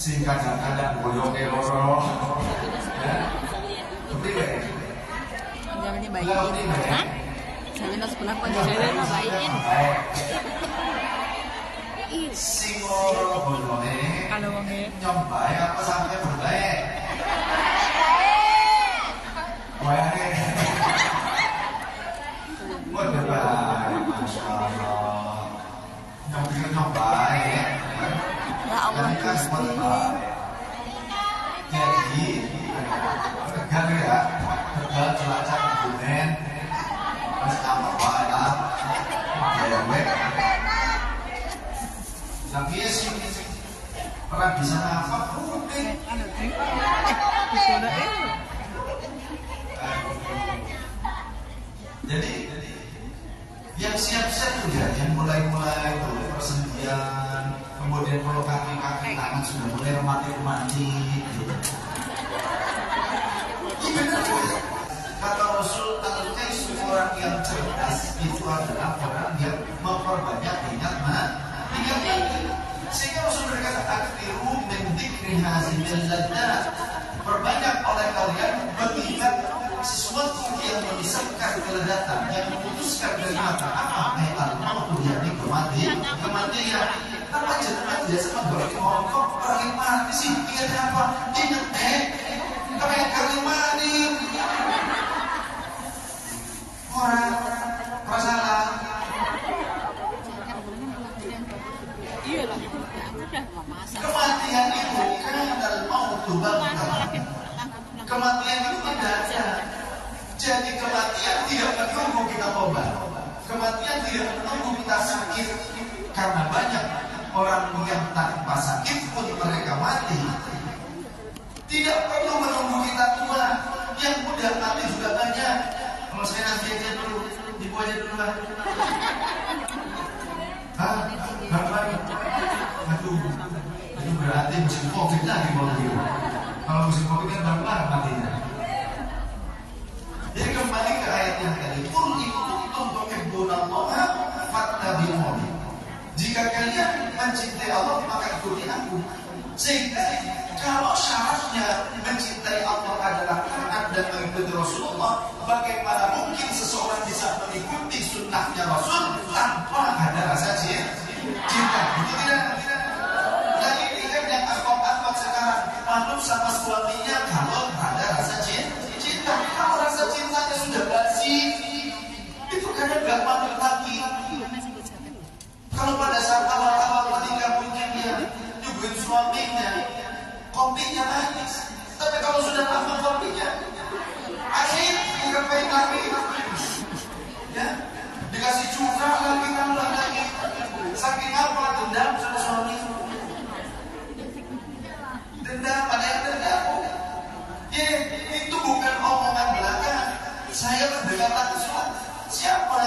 sing kadang-kadang boyongke loro. Ya. Kepriwe? Jamane baikin. Hah? Jamane sekolah kok jamane baikin. Sing loro boyonge Kalau wonge nyombae apa sampai berbaik? Wae. Waduh, Masya Allah. Nyombae. ya Allah Gusti. Jadi, tegal ya, tegal cuaca kebumen, terus apa wae lah, dewek. Tapi ya sih, orang bisa apa kuping. Jadi, yang siap-siap tuh ya, yang mulai-mulai tuh persendian, kemudian kalau kaki-kaki tangan sudah mulai remati-remati gitu. Iya benar. Kata Rasul, orang yang cerdas itu adalah orang yang memperbanyak ingat sehingga Rasul berkata, aktiru min dzikri hazimil laddat. Perbanyak oleh kalian mengingat sesuatu yang memisahkan keledatan, yang memutuskan dari mata apa? Al-mautu, yakni kematian. Apa jenengan biasa memberi ngomong orang mati sih? Ingat apa? Ingat kayak kali mati. Orang masalah. Iya lah. Kematian itu kan al-mautu bangka. Kematian itu tidak ada. Jadi kematian tidak menunggu kita tobat. Kematian tidak menunggu kita sakit. Karena banyak orang yang tanpa sakit pun mereka mati. Tidak perlu menunggu kita tua. Yang mudah mati juga banyak. Kalau saya nanti aja dulu, ibu aja dulu lah. Hah? Bapak? Aduh berarti musim COVID lagi mau gitu. Kalau musim COVID kan baru matinya. Jadi kembali ke ayat yang tadi, qul in kuntum tuhibbunallaha fattabi'uni. Jika kalian mencintai Allah maka ikuti aku. Sehingga kalau syaratnya mencintai Allah adalah taat dan mengikuti Rasulullah, bagaimana mungkin seseorang bisa mengikuti sunnahnya Rasul tanpa ada rasa cinta? Itu tidak. Nah ini kan yang akhlak sekarang, manut sama suaminya kalau ada rasa cinta. Kalau rasa cintanya sudah basi, itu kadang gak manut lagi. Kalau pada saat awal-awal ketika punya dia nyuguhin suaminya, kopinya manis. Tapi kalau sudah lama kopinya asin, bukan pahit lagi. Ya, dikasih cuka lagi, tambah lagi. Saking apa dendam sama suami? Dendam, ada yang dendam. Ya, itu bukan omongan belaka. Saya berkata siapa?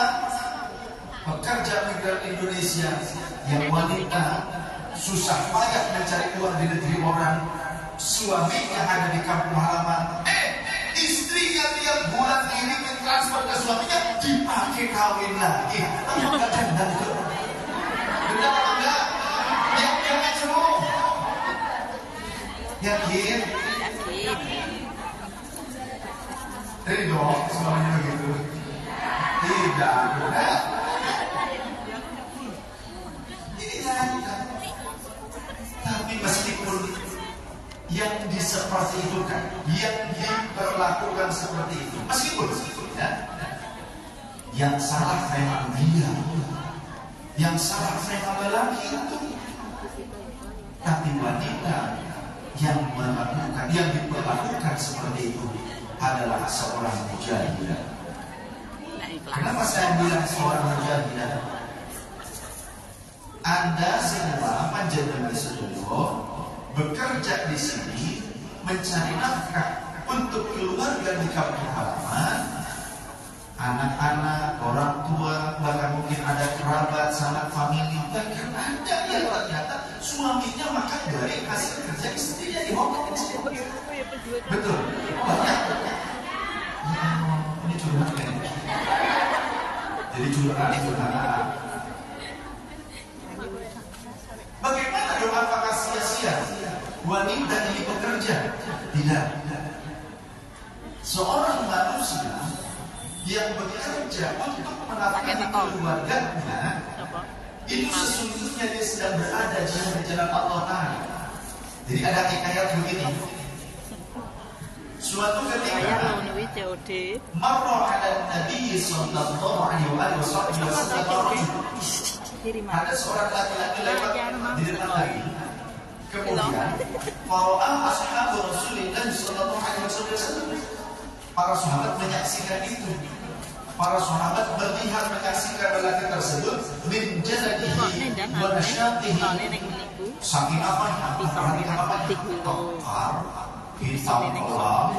Pekerja migran Indonesia yang wanita susah payah mencari uang di negeri orang, suaminya ada di kampung halaman. Istrinya tiap bulan kirimin transfer ke suaminya, dipakai kawin lagi. Enggak dendam itu. Dendam apa enggak? Yang macam yakin? Jadi dong, semuanya begitu. Tidak benar. Tapi meskipun yang seperti itu kan, yang diperlakukan seperti itu, meskipun ya, yang salah memang dia, yang salah memang lelaki itu, tapi wanita yang melakukan, yang diperlakukan seperti itu adalah seorang mujahidah. Kenapa saya bilang seorang mujahidah? Anda semua panjenengan sedulur bekerja di sini mencari nafkah untuk keluarga di kampung halaman, anak-anak, orang tua, bahkan mungkin ada kerabat, sanak famili, bahkan ada yang ternyata suaminya makan dari hasil kerja istrinya di Hongkong. Betul, banyak. Ini curhat ya. Jadi curhat. Bagaimana dong apakah sia-sia? wanita ini bekerja. Tidak. Seorang manusia yang bekerja untuk menafkahi keluarganya, itu sesungguhnya dia sedang berada di jalan Allah Ta'ala. Jadi ada hikayat begini. Suatu ketika marra ala Nabi sallallahu alaihi wasallam, ada seorang laki-laki lewat di depan Nabi. Kemudian para ashabu Rasulullah sallallahu alaihi wasallam, para sahabat menyaksikan itu. Para sahabat melihat menyaksikan lelaki tersebut min jaladihi wa nasyatihi, saking apa? Perhatikan apa? Tokar, hitam kelam,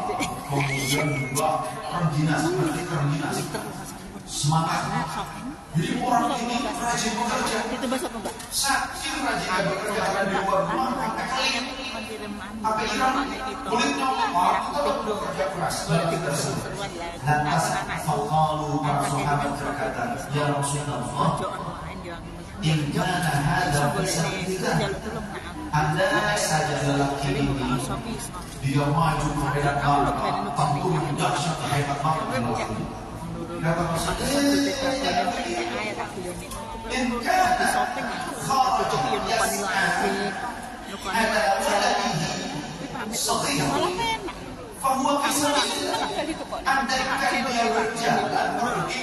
kemudian juga terengginas, seperti terengginas, semangat. Jadi orang ini rajin bekerja. Itu bahasa apa, Mbak? Saking rajin bekerja di luar rumah, sampai hilang kulitnya merah, tetap bekerja keras. Lantas faqalu, para sahabat berkata, ya Rasulullah, inna hadza fisabilillah. Andai saja lelaki ini dia maju ke medan perang, tentu dahsyat hebat banget. Kata bahwa andaikan dia berjalan pergi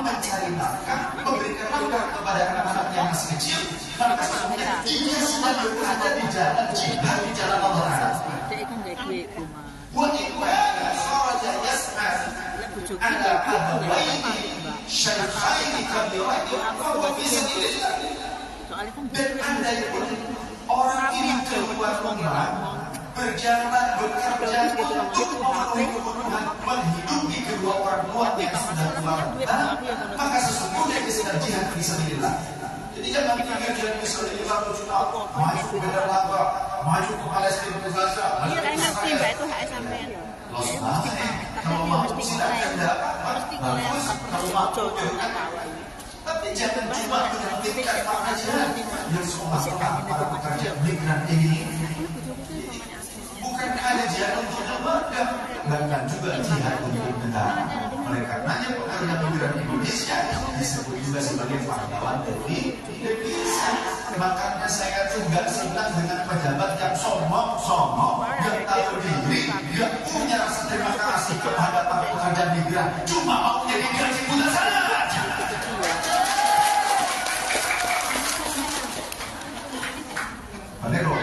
mencari nafkah, memberikan nafkah kepada anak-anak yang masih kecil, maka sesungguhnya dia sedang berada di jalan jihad di jalan Allah. Wa inna kharaja yas'al ala abawaini syaikhaini kabiraini fa huwa fi sabilillah. Dan andaipun orang ini keluar rumah, berjalan bekerja untuk memenuhi kebutuhan menghidupi kedua orang tua yang sudah tua renta, maka sesungguhnya dia sedang jihad fisabilillah. Jadi jangan pikir jihad fisabilillah itu cuma maju ke medan laga, maju ke Palestina ke Gaza. Iya, saya ngerti Mbak, itu hak sampean. Kalau mau silakan dapat, bagus. Kalau mau tapi jangan cuma menghentikan makna jihad yang semua para pekerja migran ini. Bukan hanya jihad untuk lembaga, bahkan juga jihad untuk negara. Oleh karenanya pekerja migran Indonesia disebut juga sebagai pahlawan dari Indonesia. Makanya saya juga senang dengan pejabat yang sombong, yang tahu diri, yang punya rasa terima kasih kepada para pekerja migran. Cuma mau jadi gaji buta saja. Padahal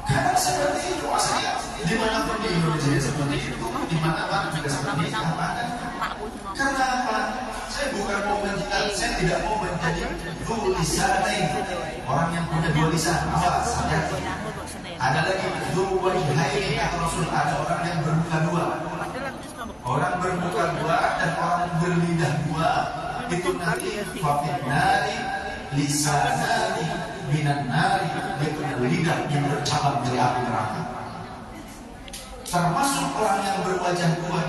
karena seperti itu aslinya dimanapun di Indonesia seperti itu, dimana-mana juga seperti itu. Karena apa? Saya bukan mau menjilat, saya tidak mau menjadi dua lisan, orang yang punya dua lisan. Awas, ada lagi dua lihain kata Rasul, ada orang yang bermuka dua. Orang bermuka dua dan orang berlidah dua itu nanti fafinari lisanari minan nari, yaitu lidah yang bercabang dari api neraka. Termasuk orang yang berwajah dua,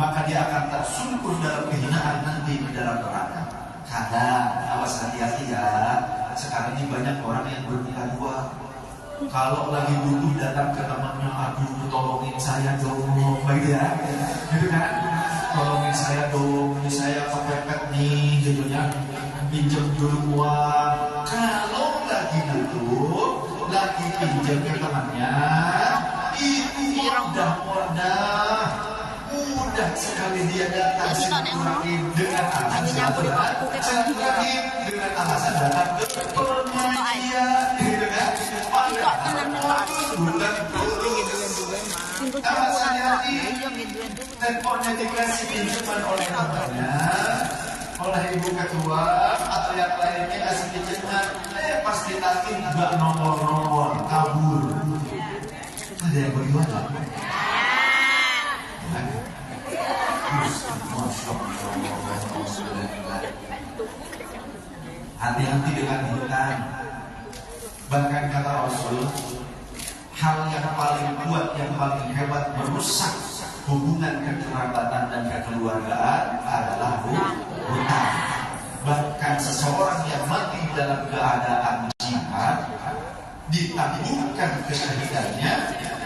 maka dia akan tersungkur dalam kehinaan nanti di dalam neraka. Kadang awas hati-hati ya. Sekarang ini banyak orang yang bermuka dua. Kalau lagi butuh datang ke temannya, aduh tolongin saya dong, baik ya, gitu kan? Tolongin saya dong, ini saya kepepet nih, gitu ya. Pinjam dulu uang. Kalau lagi butuh, lagi pinjam ke temannya, itu mudah sekali dia datang dengan alasan datang ke pengajian, gitu kan? Teleponnya dikasih pinjaman oleh temannya, oleh ibu ketua atau yang lainnya kasih pinjaman, pas ditagih nggak nomor kabur. Ada yang bagaimana? Hati-hati dengan hutang. Bahkan kata Rasul, hal yang paling kuat, yang paling hebat merusak hubungan kekerabatan dan kekeluargaan adalah hutang. keadaan jihad ditangguhkan kesyahidannya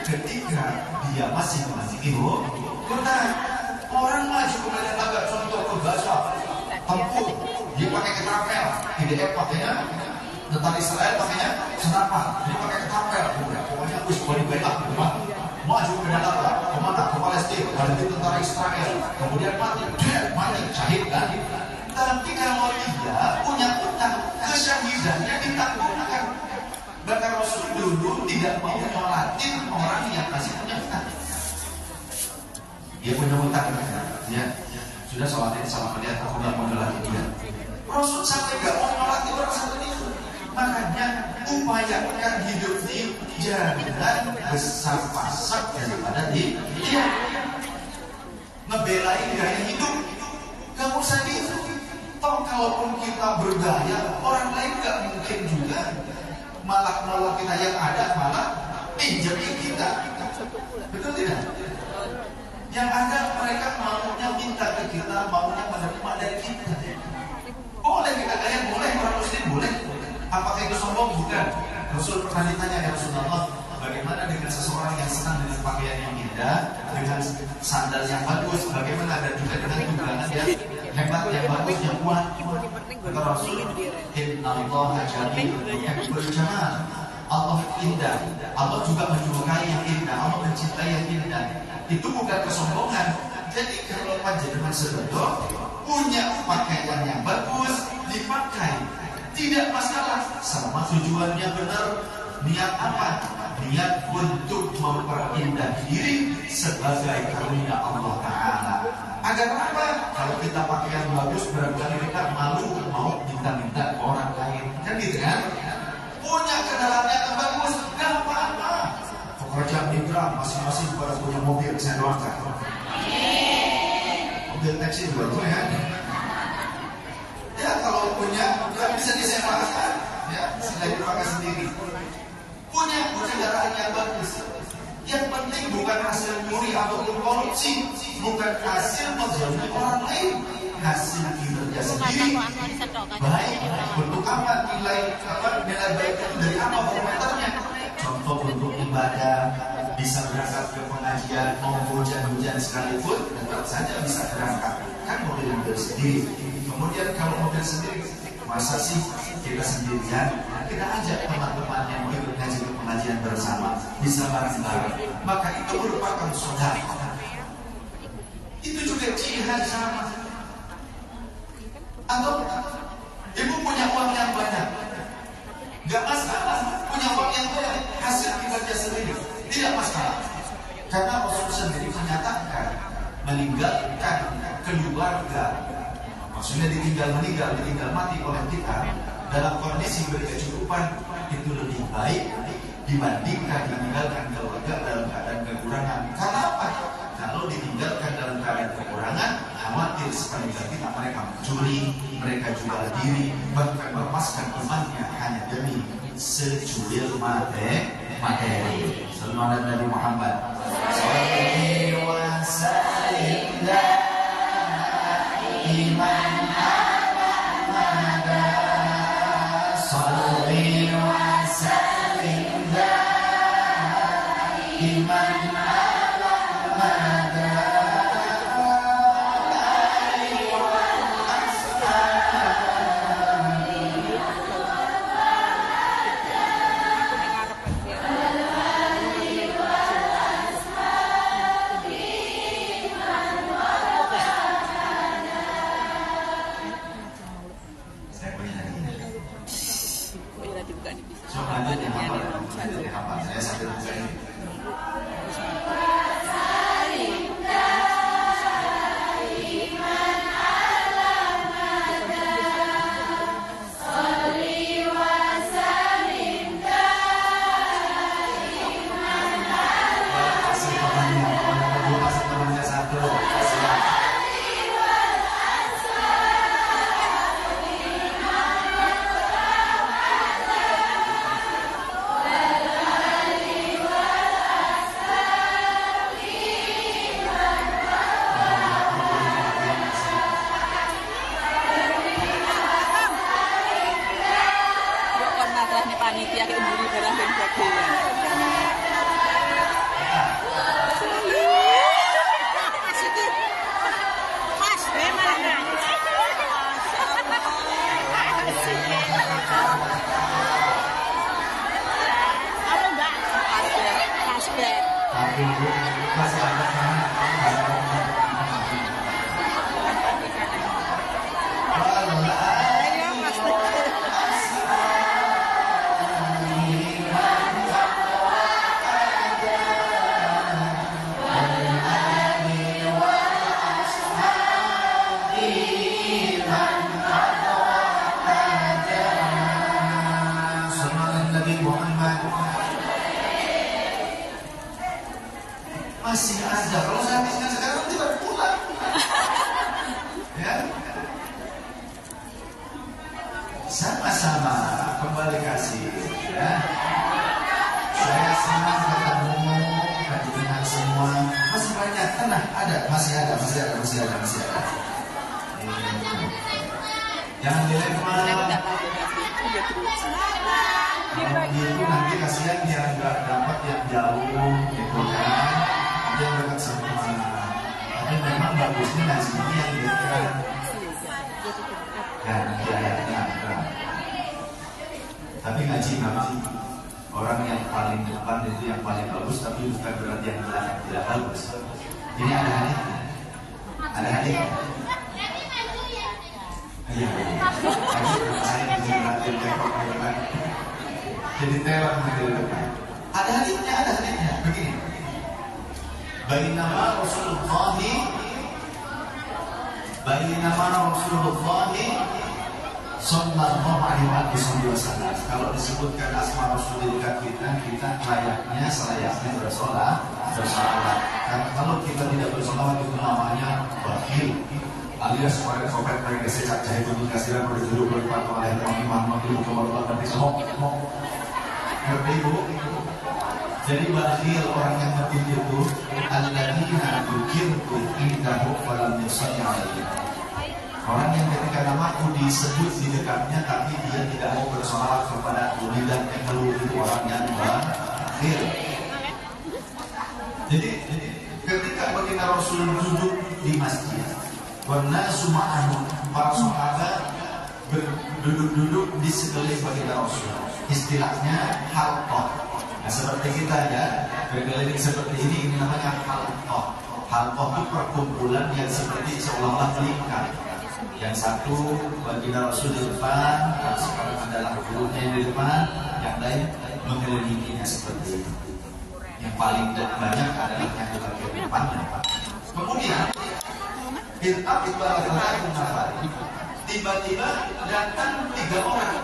ketika dia masih hidup. Benar, orang maju ke medan laga, contoh ke Gaza, tempur, dia pakai ketapel, IDF pakainya, tentara Israel pakainya senapan, dia pakai ketapel, pokoknya us body backup, maju ke medan laga, kemana? Ke Palestina, lalu tentara Israel, kemudian mati, syahid kan? Tapi kalau dia punya utang, kesyahidannya ditangguhkan. Bahkan Rasul dulu tidak mau nyolatin orang yang masih punya utang. Dia punya utang, ya sudah sholatin sama dia, aku nggak mau nyolatin dia. Rasul sampai nggak mau nyolatin orang satu itu. Makanya upayakan hidup ini jangan besar pasak daripada dia ngebelain gaya hidup. Gak usah gitu. Toh kalaupun kita bergaya, orang lain gak mungkin juga malah nolong kita, yang ada malah pinjamin kita. Betul tidak? Yang ada mereka maunya minta ke kita, maunya menerima dari kita. Boleh kita gaya, boleh orang muslim boleh. Apakah itu sombong? Bukan. Rasul pernah ditanya, ya Rasulullah, bagaimana dengan seseorang yang senang dengan pakaian yang indah, dengan sandal yang bagus, bagaimana ada juga dengan tunggangan yang hebat, yang bagus, yang kuat? Kata Rasul, innallaha jamilun yuhibbul jamal. Allah indah, Allah juga menyukai yang indah, Allah mencintai yang indah. Itu bukan kesombongan. Jadi kalau panjenengan sedoyo punya pakaian yang bagus, dipakai, tidak masalah, sama tujuannya benar. Niat apa? Niat untuk memperindah diri sebagai karunia Allah Ta'ala. Agar apa? Kalau kita pakaian bagus, barangkali kita malu mau minta-minta ke orang lain. Kan gitu kan? Punya kendaraan yang bagus, gak apa-apa. Pekerjaan migran masing-masing pada punya mobil, saya doakan. Mobil taksi juga tuh ya. Ya kalau punya, gak bisa disewakan. Ya, sudah dipakai sendiri. Punya kendaraan yang bagus. Yang penting bukan hasil nyuri ataupun korupsi, bukan hasil menzalimi orang lain, hasil kinerja sendiri. Baik, untuk apa nilai baik itu dari apa barometernya? Contoh untuk ibadah, bisa berangkat ke pengajian, mau hujan-hujan sekalipun, tetap saja bisa berangkat. Kan mobil sendiri. Kemudian kalau mobil sendiri, masa sih kita sendirian? Kita ajak teman-teman yang ikut ngaji ke pengajian bersama, bisa bareng-bareng. Maka itu merupakan sedekah. Itu juga jihad sama. Atau ibu punya uang yang banyak, gak masalah. Punya uang yang banyak, hasil kinerja sendiri, tidak masalah. Karena Rasul sendiri menyatakan meninggalkan keluarga, maksudnya ditinggal mati oleh kita dalam kondisi berkecukupan, itu lebih baik dibandingkan ditinggalkan keluarga dalam keadaan kekurangan. Karena apa? Kalau ditinggalkan dalam keadaan kekurangan, khawatir sekali kita mereka mencuri, mereka jual diri, bahkan melepaskan imannya hanya demi secuil materi. Sallallahu Nabi Muhammad sallallahu wasallim iman masih ada. Jangan dilempar. Kalau gitu nanti kasihan dia nggak dapat yang jauh, gitu kan? Dia dekat semua. Tapi memang bagusnya nasinya yang dekat. Dan ayatnya ada. Tapi ngaji memang orang yang paling depan itu yang paling bagus, tapi bukan berarti yang belakang tidak bagus. Ini ada hadisnya. Ada hadisnya. Iya. Jadi teror gitu. Ada hadisnya begini. Bainama Rasulullah sallallahu alaihi wasallam. Kalau disebutkan asma Rasul di dekat kita selayaknya bersolat. Karena kalau kita tidak bersolat itu namanya bakhil. Alias pada sobat mereka secak jahit untuk kasihan berduduk berpatu oleh Muhammad itu keluar dari semok. Ngerti ibu? Jadi bakhil orang yang mati itu alladzina dzukirtu indahu falam yusalli alaihi. Orang yang ketika namaku disebut di dekatnya tapi dia tidak mau bersolat kepada lidah yang keluar itu orang yang bakhil. Jadi ketika baginda Rasul duduk di masjid, warna suma'anu, para sahabat berduduk-duduk di sekeliling baginda Rasul. Istilahnya halqah. Nah, seperti kita ya, berkeliling seperti ini namanya halqah. Halqah itu perkumpulan yang seperti seolah-olah melingkar. Yang satu baginda Rasul di depan, yang sekarang adalah gurunya yang di depan, yang lain mengelilinginya seperti itu. Yang paling banyak adalah yang di bagian depannya. Kemudian tiba-tiba datang 3 orang.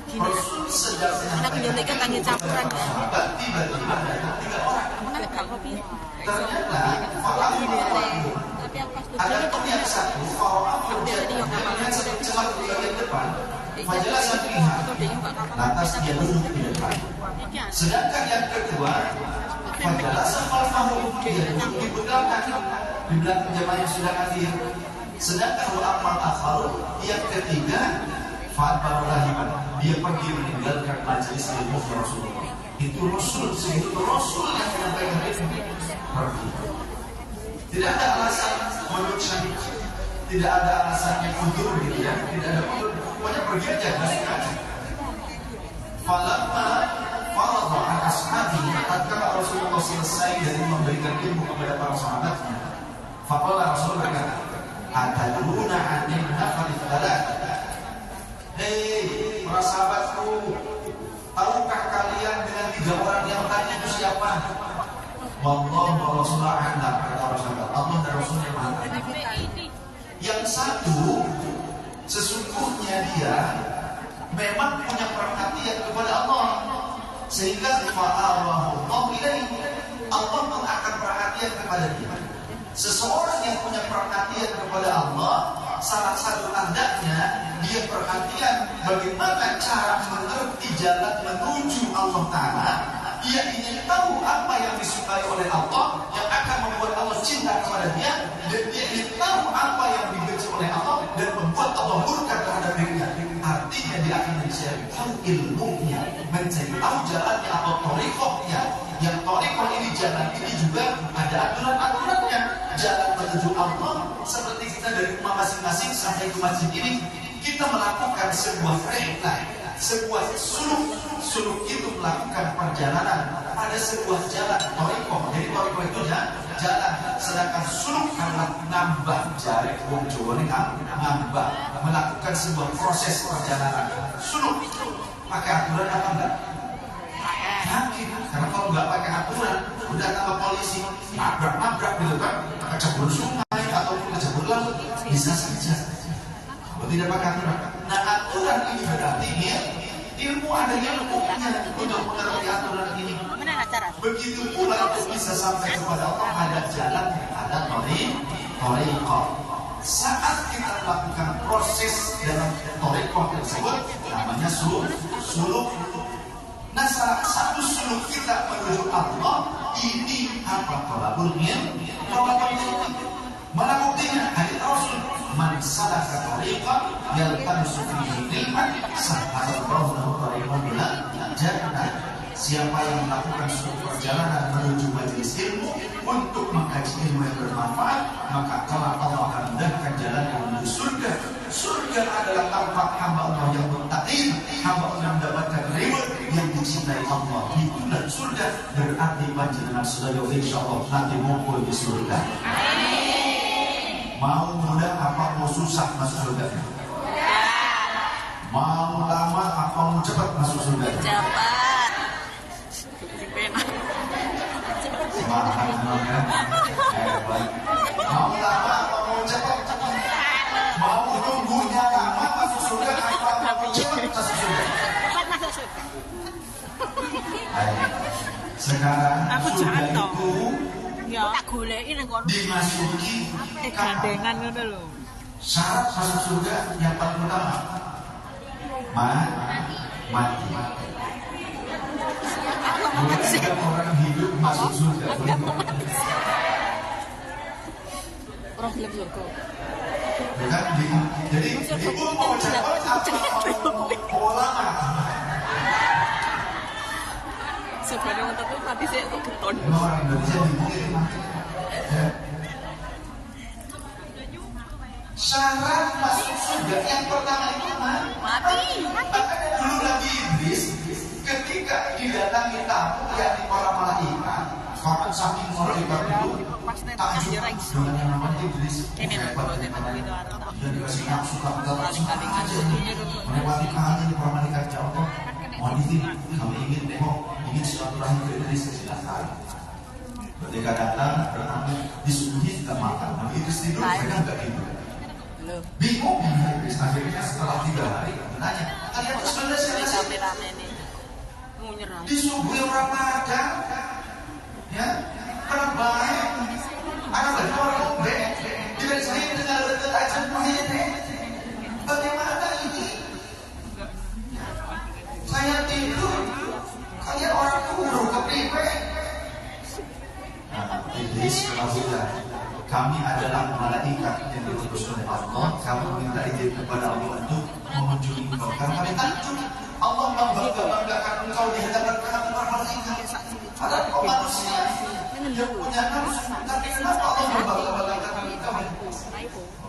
Rasul sedang menyampaikan tiba-tiba datang 3 orang. Ternyata ada yang satu melihat celah di bagian depan, majalah sampingnya, lantas dia duduk di depan. Sedangkan yang kedua, majalah sampingnya dia duduk di belakang jemaah yang sudah hadir. Sedangkan amal akhal yang ketiga, fa'al dia pergi meninggalkan majelis ilmu Rasulullah. Itu Rasul yang menyampaikan itu pergi. Tidak ada alasan menurut syariat, tidak ada alasan yang mundur gitu ya, tidak ada mundur, pokoknya pergi aja, masuk aja. Falamma faradha an ashabihi, tatkala Rasulullah selesai dari memberikan ilmu kepada para sahabatnya, faqala Rasul berkata, atadruna anil nafar tsalat. Hei para sahabatku, tahukah kalian dengan 3 orang yang tadi itu siapa? Wallahu wa Rasulullah a'lam, kata Rasulullah. Allah dan Rasulnya maha. Yang satu, sesungguhnya dia memang punya perhatian kepada Allah, sehingga fa'awahu Allah ilaihi, Allah akan perhatian kepada dia. Seseorang yang punya perhatian kepada Allah, salah satu tandanya dia perhatian bagaimana cara mengerti jalan menuju Allah Ta'ala. Dia ingin tahu apa yang disukai oleh Allah yang akan membuat Allah cinta kepada dia, dan dia ingin tahu apa yang dibenci oleh Allah dan membuat Allah murka terhadap dirinya. Artinya dia akan mencari tahu ilmunya, mencari tahu jalannya atau thariqahnya. Yang thariqah ini, jalan ini juga ada aturan-aturannya. Jalan menuju Allah seperti kita dari rumah masing-masing sampai ke masjid ini, kita melakukan sebuah rihlah, sebuah suluk itu melakukan perjalanan pada sebuah jalan thariqah. Jadi thariqah itu jalan, sedangkan suluk adalah nambah jarak wong nambah, melakukan sebuah proses perjalanan. Suluk pakai aturan apa enggak? Yakin, karena kalau nggak pakai aturan, udah tambah polisi nabrak gitu kan, kecebur sungai ataupun kecebur laut, bisa saja. Kalau tidak pakai aturan. Nah, aturan ini berarti ilmu ada ilmunya untuk mengerti aturan ini. Begitu pula untuk bisa sampai kepada Allah ada jalan, ada thariqah. Saat kita melakukan proses dalam thariqah tersebut, namanya suluk. Nah, salah satu suluk kita menuju Allah ini apa? Tolabul ilm, tolabul ilm. Mana buktinya? Hadits Rasul, man salaka tariqan yaltamisu fihi ilman sahalallahu lahu tariqan ila jannah. Siapa yang melakukan suatu perjalanan menuju majelis ilmu untuk mengkaji ilmu yang bermanfaat, maka Allah akan mudahkan jalan menuju surga. Surga adalah tempat hamba Allah yang muttaqin, hamba Allah yang mendapatkan reward yang dicintai Allah. Itulah surga. Berarti panjenengan sudah insyaallah nanti ngumpul di surga. Mau mudah apa mau susah masuk surga? Mau lama apa mau cepat masuk surga? Cepat. Semangat kan? Hebat. Mau lama apa mau cepat? Mau nunggunya lama masuk surga apa mau cepat masuk surga? Cepat masuk surga. Sekarang surga itu ya tak goleki nang kono. dimasuki Gandengan ngono lho. syarat masuk surga yang paling utama mati. Bukan orang hidup masuk surga. Orang film surga. Bukan jadi ibu mau cepat atau lama? Sebenarnya untuk itu mati saya kok keton. Orang Indonesia dimungkin mati. Syarat masuk surga yang pertama itu Mati. Makanya dulu Nabi Idris ketika didatangi tamu yakni para malaikat, karena saking malaikat itu takjub dengan yang namanya Idris. Dan dikasih nafsu aja melewati kali para malaikat jawab, mohon izin kami ingin silaturahmi ke Idris, silakan. Ketika datang bertemu disuguhi tidak makan, Nabi Idris tidur, mereka enggak tidur. Bingung Idris, akhirnya setelah 3 hari bertanya, kalian itu sebenarnya siapa sih? Disuguhi orang makan, ya, orang baik, anak lagi orang lembek, tidak saya dengan dekat aja begini. Bagaimana ini? Saya tidur, kalian orang buruk kepriwe. Nah, Idris ketahuilah, kami adalah malaikat yang diutus oleh Allah. Kami minta izin kepada Allah untuk mengunjungi engkau. Karena kami takjub Allah membanggakan engkau di hadapan kami para malaikat. Padahal kau manusia yang punya nafsu. Tapi kenapa Allah membanggakan engkau?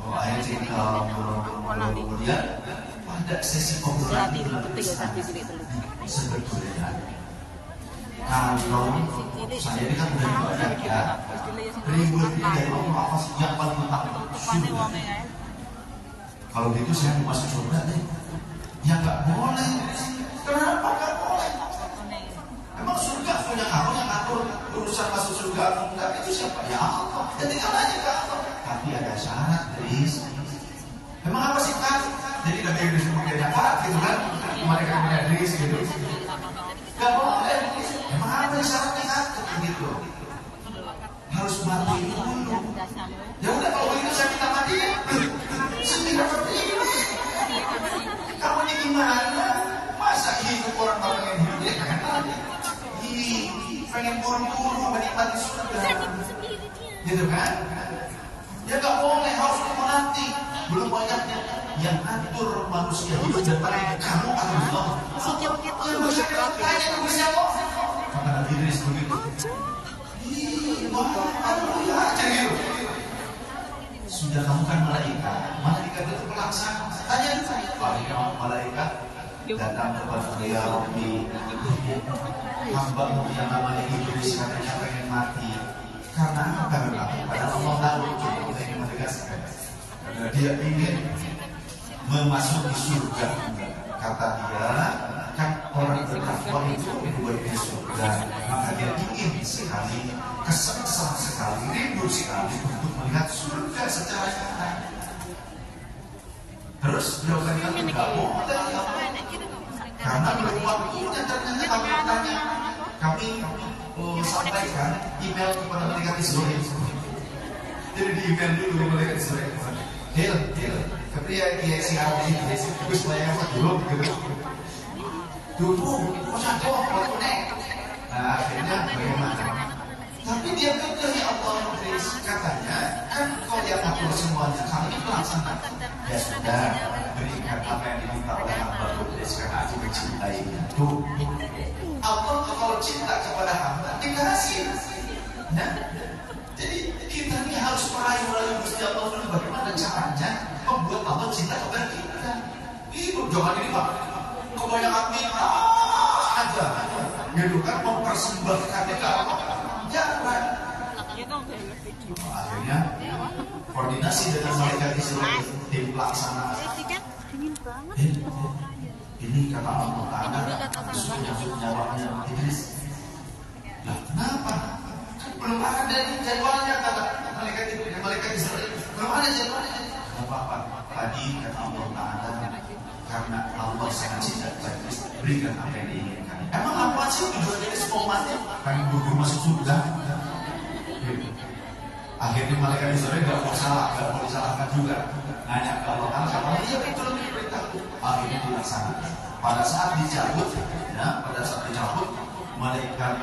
Oh, ayat cinta kemudian pada sesi obrolan sebetulnya kalau saya ini kan udah ibadah ya, ribut ini dari Allah apa sih yang paling utama? Surga. Kalau gitu saya mau masuk surga deh. Ya nggak boleh. Kenapa nggak boleh? Emang surga punya kamu yang ngatur urusan masuk surga enggak? Itu siapa? Ya Allah. Jadi kan aja ke Allah. Tapi ada syarat, Riz. Emang apa sih kan? Jadi Nabi Idris punya syarat gitu kan? Mereka punya Riz gitu. Gak boleh. Emang apa syaratnya kan? Gitu. Harus mati dulu. Ya udah kalau begitu saya minta mati. Tidak seperti ini. Kamu ini gimana? Masa hidup orang yang hidup ya kan? Pengen buru-buru menikmati surga. Gitu kan? Ya gak boleh, harus mati. Belum banyaknya yang atur manusia hidup depan kamu Allah. Maka Nabi Idris begitu. Sudah kamu kan malaikat itu pelaksana. Tanya malaikat datang kepada dia, Rabbi, hamba-Mu yang namanya Idris katanya pengen mati. Karena apa? Karena Allah tahu kita ingin menegaskan. Karena dia ingin memasuki surga. Kata dia, kan orang bertakwa itu membuatnya surga. Maka dia ingin sekali, kesal sekali, rindu sekali untuk melihat surga secara nyata. Terus jawabannya tidak boleh. Karena belum waktunya ternyata kami bertanya. Kami sampaikan email kepada malaikat Israel. Jadi di email dulu malaikat Israel. Hil, kepriya si Ardi, gue semuanya apa dulu gitu. dukung, jago, konek. Nah akhirnya bagaimana? Tapi dia kekeh ya Allah Idris, katanya kan kau yang atur semuanya, kami melaksanakan. Ya sudah, berikan apa yang diminta oleh hamba Idris karena aku mencintainya. Tuh, Allah kalau cinta kepada hamba dikasih. Nah, jadi kita ini harus merayu-rayu Gusti Allah dulu bagaimana caranya membuat Allah cinta kepada kita. Ini jangan ini Pak, kebanyakan minta aja, gitu kan mempersembahkan kita. Jangan. Akhirnya koordinasi dengan malaikat Israel tim pelaksana. Ini kata Allah Taala sudah nyawanya Idris. Lah kenapa? Belum ada dari jadwalnya kata malaikat Israel. Belum ada jadwalnya. Tidak apa-apa. Tadi kata Allah Taala karena Allah sangat cinta kepada Idris, berikan apa yang diinginkan. Emang apa sih tujuan Idris mau mati? Kan gugur masuk surga. Akhirnya malaikat Israel nggak mau salah, nggak mau disalahkan juga. Nanya ke Allah Taala, kalau iya betul diberitahu. Akhirnya dilaksanakan. Pada saat dicabut, malaikat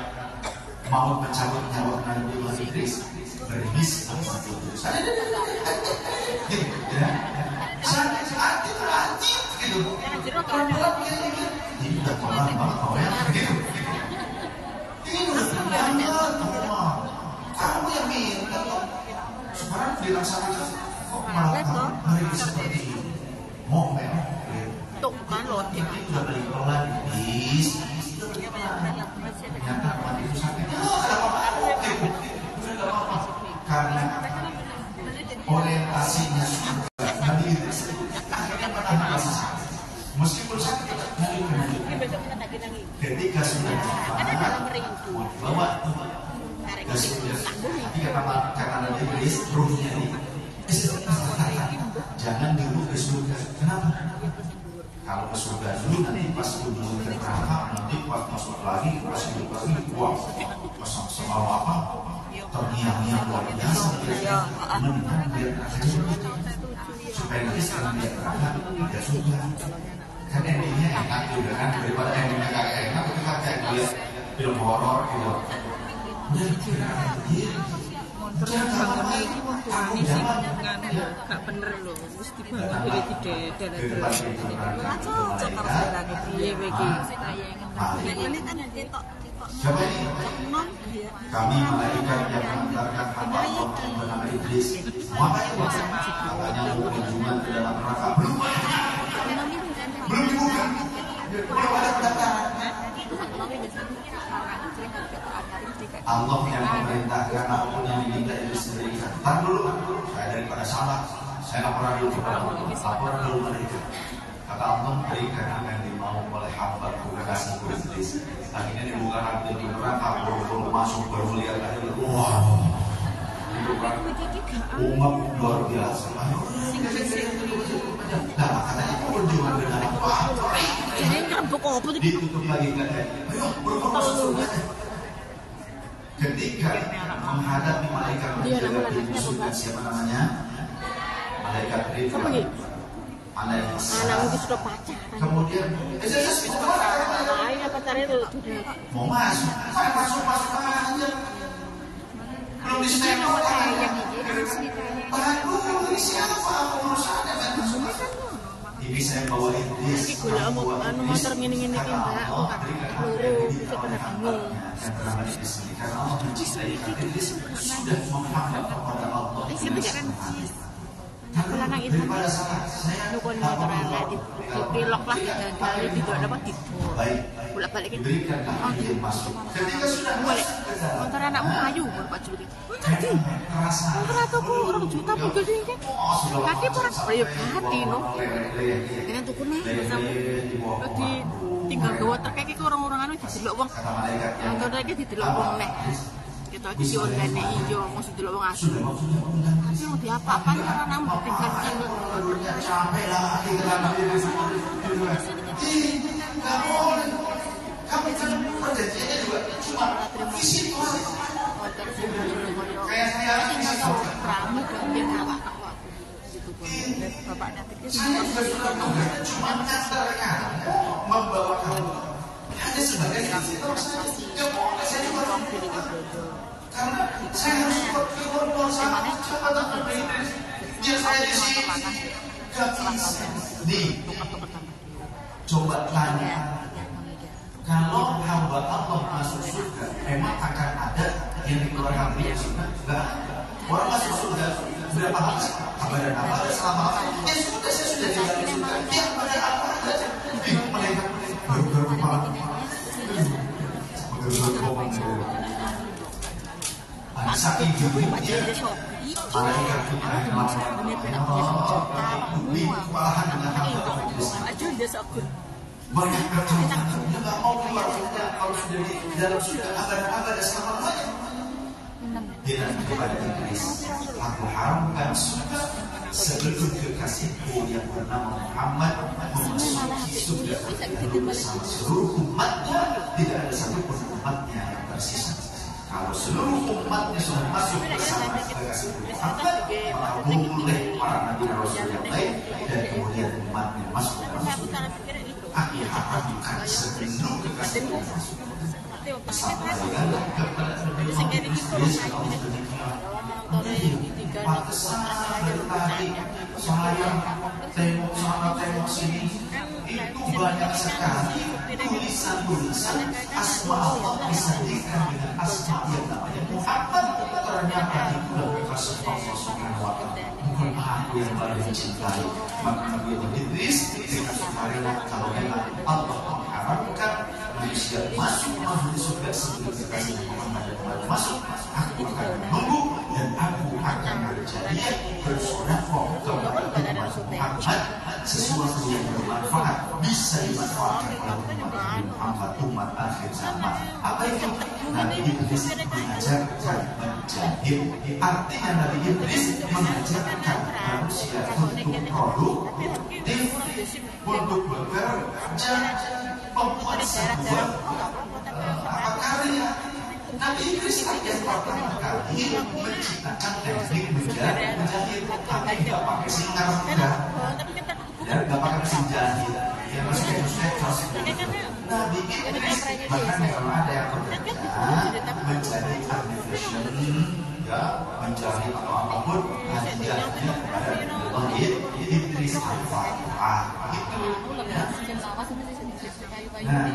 mau mencabut nyawa Nabi Idris, berbis sama Idris. Ya, hati gitu. Ini udah pelan banget orang gitu. Ini udah pelan banget. Kamu yang minta sekarang dilaksanakan kok malah mereka seperti ini. Ngomel. Tuh kan loh. Ini udah beli pelan, bis. Ternyata mati itu sakit. Kenapa? Karena orientasinya sudah Nabi Idris. Meskipun sakit, Nabi melanjutkan. Ketika sudah bawa tapi kata Nabi Idris, ruhnya ini jangan dulu ke surga. Kenapa? Kalau ke surga dulu nanti pas dulu ke neraka, nanti pas masuk lagi pas hidup lagi, wah, semau apa terngiang-ngiang luar biasa. Mendingan biar aja supaya nanti sekarang dia neraka dia surga. Kan endingnya enak juga kan, daripada endingnya kagak enak kita kayak lihat film horor gitu. Jangan lagi ini sih nganu ya, gak bener loh. Mesti banget pilih tidak dan cocok kalau lagi piye iki. Ini kan cetok. Siapa ini? Kami malaikat yang mengantarkan hamba Allah bernama Idris. Makanya katanya mau kunjungan ke dalam neraka belum dibuka. Belum ada pendaftaran. Allah yang memerintahkan apapun yang diminta itu sendiri. Tahan dulu, saya daripada salah, saya laporan dulu kepada Allah. Laporan dulu mereka. Kata Allah berikan apa yang dimau oleh hamba kekasih Idris. Akhirnya dibuka nanti di neraka, baru masuk baru lihat aja. Wow, itu kan umat luar biasa. Nah katanya kunjungan dengan apa? Jadi kerempuk apa tuh? Ditutup lagi kan? Ayo berkumpul. Ketika menghadapi malaikat menjaga pintu surga, siapa namanya? Malaikat Jibril. Anak mungkin sudah pacaran. Kemudian, pacarnya itu mau masuk aja. Belum disempel kan? Aduh, ini siapa urusannya? Ini saya bawa Idris. Gula motor ngene-ngene iki, Mbak. Oh, loro bisa kena bingung. Karena Allah mencintai Idris sudah menghadap kepada Allah. Aku lanang itu nukun motor elek di pilok lah dari di dapat di bolak-balik itu. Ketika sudah motor anakmu ayu Pak Juli. Motor aku orang juta pukul ini kan. Kaki orang bayar hati no. Ini tuh kuna sama di tinggal gawa terkait ke orang-orang anu didelok wong. Motor lagi didelok wong neh. Gitu aja di online iyo maksud delok wong asu. Tapi mau diapa-apain karena anakmu tinggal cilik. Capek lah tinggal nggak boleh. Kami kan perjanjiannya juga cuma fisik kayak saya ini pramu kemudian awak gitu bapak nanti saya juga cuma mengantarkan membawa kamu sebagai visitor saja. Ya boleh saya juga karena saya harus ikut ke London sama jabatan Idris. Biar saya di sini gak bisa. Nih, coba tanya, kalau hamba Allah masuk surga, emang akan ada yang dikeluarkan dari surga? Enggak. Orang masuk surga berapa lama? Abadan abad selama ya sudah saya sudah tinggal di surga. Tiap pada apa aja. Mereka baru kepala. Saking jumlahnya malaikat Tuhan kewalahan dengan hamba banyak kerjaan nggak mau keluar surga kalau sudah di dalam surga abadan selama-lamanya. Dia kepada Iblis, aku haramkan surga sebelum kekasihku yang bernama Muhammad memasuki surga bersama seluruh umatnya. Tidak ada satupun umatnya yang tersisa. Kalau seluruh umatnya sudah masuk bersama kekasih Muhammad, maka boleh para nabi dan rasul yang lain dan kemudian umatnya masuk dalam surga. Aku haramkan sebelum kekasihku masuk. Saya tengok sana tengok sini, itu banyak sekali tulisan-tulisan asma Allah disandingkan dengan asma yang namanya Muhammad. Ternyata itu adalah kasih Allah Subhanahu wa Ta'ala. Bukan aku yang paling mencintai. Maka Nabi Idris dikasih marilah kalau memang Allah mengharapkan manusia masuk di surga sebelum kekasih Muhammad dan masuk, aku akan menunggu dan aku akan berjaya bersedekah kepada umat Muhammad sesuatu yang bermanfaat bisa dimanfaatkan oleh umat Muhammad umat akhir zaman. Apa itu? Nabi Idris mengajarkan menjahit. Artinya Nabi Idris mengajarkan manusia untuk produktif, untuk bekerja, membuat sebuah karya. Nabi Idris yang pertama kali menciptakan teknik menjahit, tapi tidak pakai sinar, nggak pakai mesin jahit, yang masih ketos. Nabi Idris bahkan kalau ada yang bekerja menjadi animation, ya menjahit atau apapun, hanya jahitnya kepada Nabi Idris Al-Fatihah. Itu. Nah,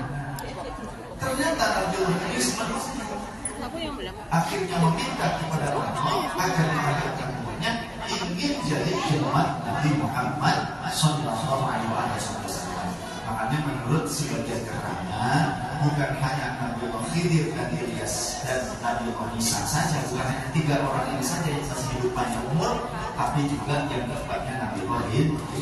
ternyata Nabi Idris akhirnya meminta kepada Allah agar diangkatkan umurnya ingin jadi umat Nabi Muhammad Sallallahu Alaihi Wasallam. Makanya menurut sebagian keterangan bukan hanya Nabi Khidir dan Ilyas dan Nabi Isa saja, bukan hanya 3 orang ini saja yang masih hidup panjang umur, tapi juga yang keempatnya Nabi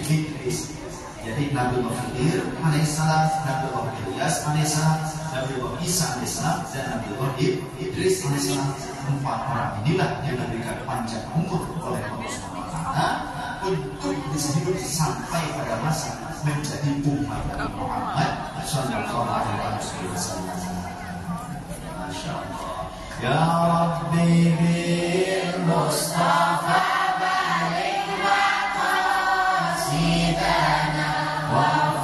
Idris. Jadi Nabi Khidir alaihissalam, Nabi Ilyas alaihissalam, Nabi Isa alaihissalam dan Nabi Idris alaihissalam. 4 orang inilah yang diberikan panjang umur oleh Allah Subhanahu wa Ta'ala untuk bisa hidup sampai pada masa menjadi umat Nabi Muhammad sallallahu alaihi wasallam. Masya Allah. Ya Rabbi bil Mustafa balik wa qasidana wa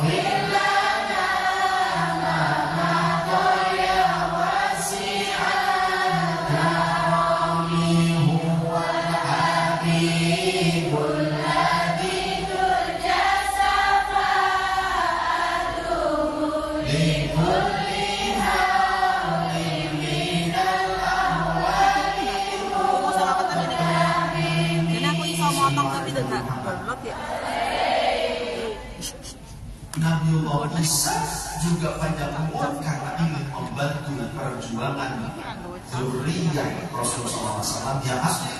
Nabiullah Isa juga panjang umur karena ingin membantu perjuangan zuriyah Rasulullah SAW yang asli,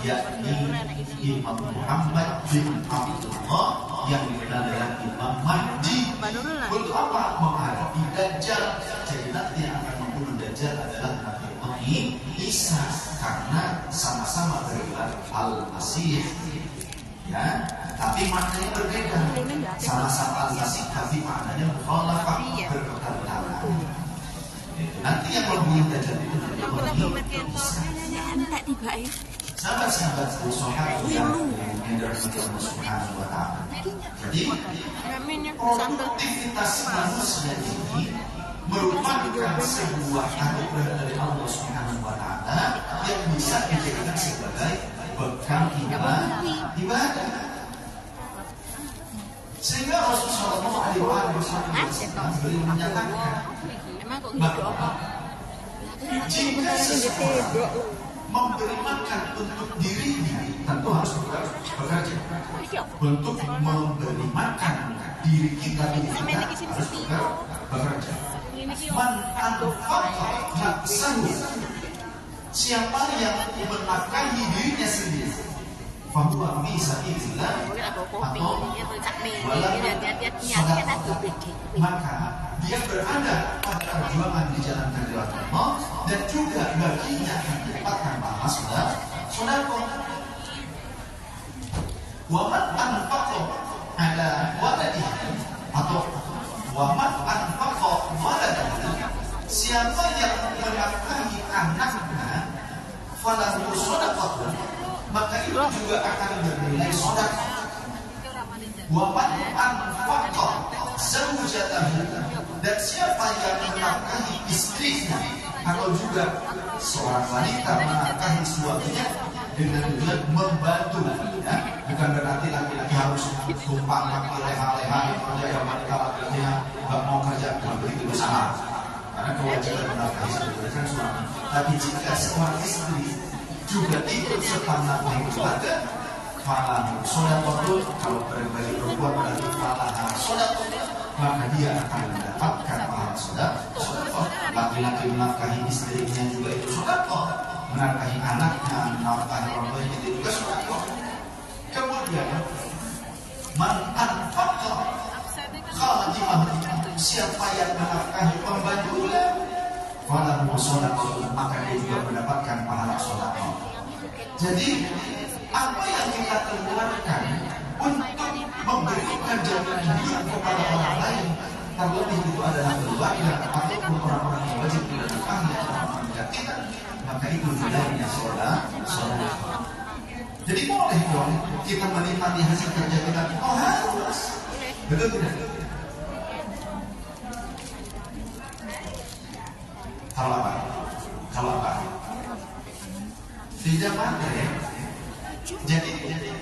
yakni Imam Muhammad bin Abdullah yang dikenal dengan Imam Mahdi. Untuk apa? Menghadapi Dajjal. Jadi nanti yang akan membunuh Dajjal adalah Nabi Isa karena sama-sama bergelar Al-Masih. Ya, tapi maknanya berbeda. Sama-sama Al-Masih, tapi maknanya mukhalafah, bertentangan. Nanti yang membunuh Dajjal itu sahabat-sahabat sahabat yang dirahmati Allah Subhanahu wa Ta'ala. Jadi produktivitas manusia ini merupakan sebuah anugerah dari Allah Subhanahu wa taala yang bisa dijadikan sebagai bekal ibadah. Sehingga Rasulullah SAW beliau menyatakan bahwa jika seseorang memberi makan untuk dirinya, tentu harus bekerja. Untuk memberi makan diri kita harus bekerja. Man anfaqa nafsahu, siapa yang menafkahi dirinya sendiri, fahuwa fi sabilillah atau maka dia berada pada perjuangan di jalan Allah, dan juga baginya akan mendapatkan pahala sedekah. Wa man anfaqa ala waladihi atau wa man anfaqa waladihi, siapa yang menafkahi anaknya, falahu shadaqah, maka itu juga akan bernilai sedekah. Wa man anfaqa zawjatahu, dan siapa yang menafkahi istrinya atau juga seorang wanita menafkahi suaminya dengan tujuan membantu, ya, bukan berarti laki-laki harus tumpang kaki leha-leha kerja, wanita laki-lakinya nggak mau kerja, bukan begitu, itu salah. Karena kewajiban menafkahi sebenarnya suami. Tapi jika seorang istri juga ikut serta menafkahi keluarga, falah shadaqah, kalau bagi perempuan berarti falah shadaqah, maka dia akan mendapatkan pahala sedekah. Laki-laki menafkahi istrinya juga itu sedekah, menafkahi anaknya, menafkahi orang tuanya itu juga sedekah. Kemudian man anfaqa khadimahu, siapa yang menafkahi pembantunya, falahu shadaqah, maka dia juga mendapatkan pahala sedekah. Jadi apa yang kita keluarkan untuk memberikan jaminan hidup kepada orang lain, terlebih itu adalah keluarga ataupun orang-orang yang wajib kita nafkahi atau orang-orang dekat kita, maka itu nilainya sedekah. Jadi boleh dong kita menikmati hasil kerja kita, oh harus, betul tidak? Kalau apa? Tidak boleh. Jadi